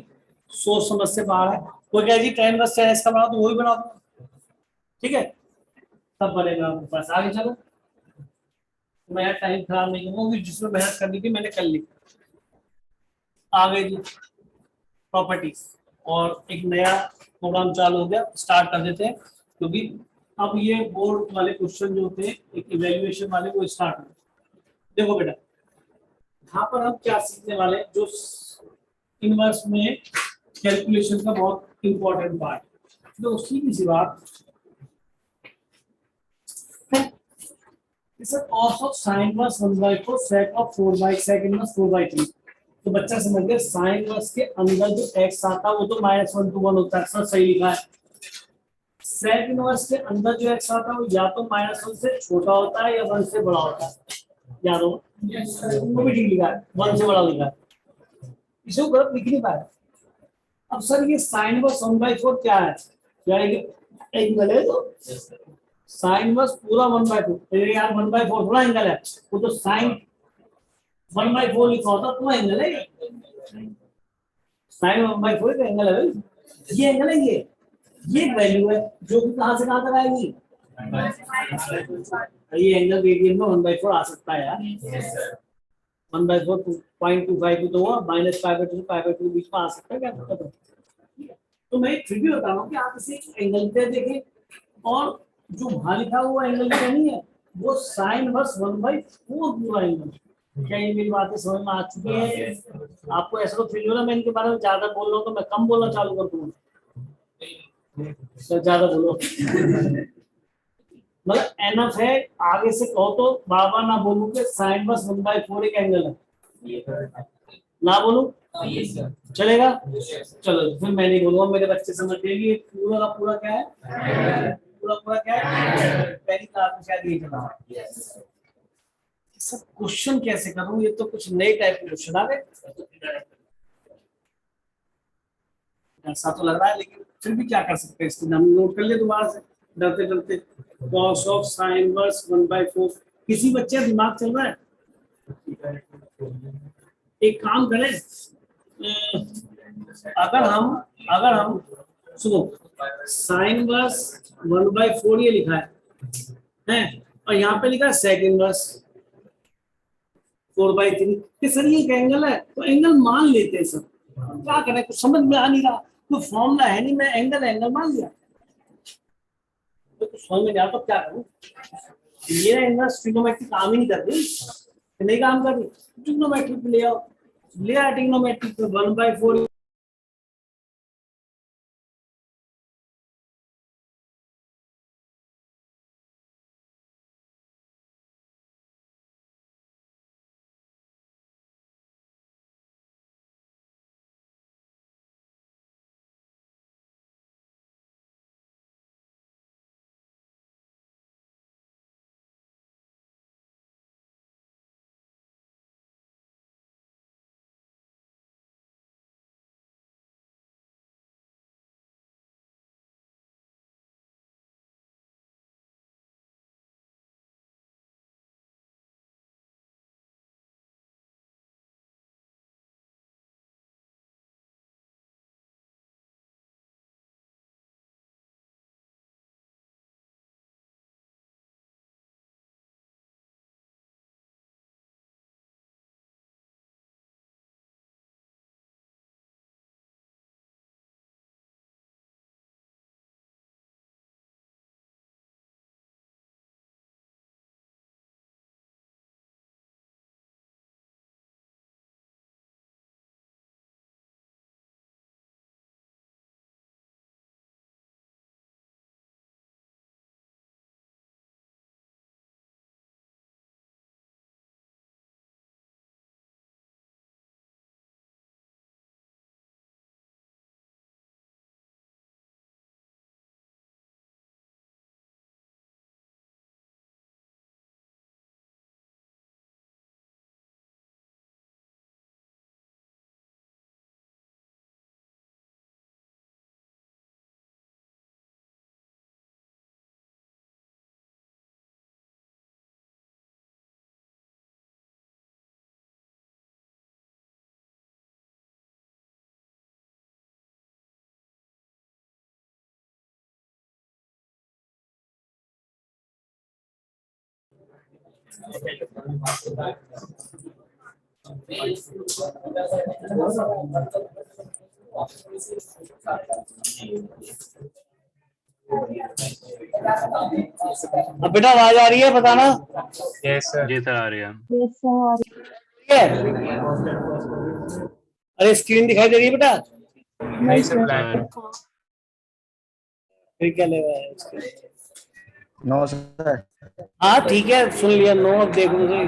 सोच समझ से बाहर है। कोई कहे जी tan इनवर्स tan x का बना, तो वही बना दो, ठीक है, तब बनेगा आपके पास। आगे चलो, मैं टाइम खराब नहीं करूंगा, क्योंकि जिसमें मेहनत करनी थी मैंने कर ली। आगे जी प्रॉपर्टीज, और एक नया प्रोग्राम चालू हो गया, स्टार्ट कर देते हैं, क्योंकि अब ये बोर्ड वाले क्वेश्चन जो होते हैं एक इवेल्युएशन वाले, वो स्टार्ट हो। देखो बेटा, यहाँ पर हम क्या सीखने वाले हैं, जो इनवर्स में कैलकुलेशन का बहुत इंपॉर्टेंट पार्ट, तो सीधी सी बात, cos of sin inverse 1/4 sec of 4 inverse 4/3। तो बच्चा समझ गया, साइन इनवर्स के अंदर जो x आता है वो तो -1 to 1 होता है, सर सही लिखा है। सेक इनवर्स के अंदर जो x आता है वो या तो -1 से छोटा होता है या 1 से बड़ा होता है, याद हो, वो भी ठीक लिखा है, 1 से बड़ा लिखा है, इसे गलत लिख नहीं पाया। अब सर ये साइन इनवर्स 1/4 क्या है? क्या एंगल है? तो साइन इनवर्स पूरा 1/4, तेरे यार 1/4 थोड़ा एंगल है, वो तो साइन 1/4 लिखा होता तो एंगल है, साइन 1/4 का एंगल है भाई, ये एंगल है, ये वैल्यू है जो कि कहां से कहां तक आएगी, ये एंगल रेडियन में 1/4 आ सकता है यार, 1/4 0.25 तो हुआ, -π/2 से π/2 के बीच में आ सकता है, क्या दिक्कत है? तो मैं फिर भी बता रहा हूँ कि आप इसे एंगल पे देखें, और जो वहां लिखा हुआ एंगल क्या नहीं है, वो साइन इनवर्स 1/4 पूरा एंगल। क्या ये मेरी बातें समझ में आ चुकी है? आपको ऐसा तो फील हो रहा है मैं इनके बारे में ज्यादा बोल रहा हूँ, तो मैं कम बोलना चालू कर दूंगा, ज्यादा बोलो मतलब एनफ है, आगे से कहो तो बार बार ना बोलूं कि साइन बस 1/4 एक एंगल है, ना बोलूं चलेगा? चलो फिर मैं नहीं बोलूंगा, मेरे बच्चे समझ लेंगे पूरा का पूरा क्या है, पूरा पूरा क्या है, पहली क्लास में शायद ये चला। सब क्वेश्चन कैसे करूं, ये तो कुछ नए टाइप के क्वेश्चन आ गए, ऐसा तो लग रहा है, लेकिन फिर भी क्या कर सकते हैं, इसको हम नोट कर ले दोबारा से, डरते डरते। cos of sin inverse 1/4, किसी बच्चे का दिमाग चल रहा है? एक काम करें, अगर हम सुनो, साइन इनवर्स 1/4 ये लिखा है, और यहाँ पे लिखा है सेक इनवर्स 4/3, कि सर ये एक एंगल है, तो एंगल मान लेते हैं सर, क्या करें, कुछ समझ में आ नहीं रहा, कोई फॉर्मूला है नहीं, मैं एंगल एंगल मान लिया, तो कुछ समझ में नहीं आता, तो क्या करूं? ये इनवर्स ट्रिग्नोमेट्री काम ही नहीं कर रही, नहीं काम कर रही, ट्रिग्नोमेट्री ले आओ, ले आ ट्रिग्नोमेट्री, 1/4 अब बेटा आवाज आ रही है, बताना। Yes, sir. जी सर आ रही है। ठीक है, अरे स्क्रीन दिखाई दे रही है बेटा? नहीं सर, ब्लैक। फिर क्या लेगा है इसके? No sir. हाँ ठीक है, सुन लिया, नो, अब देखो सही।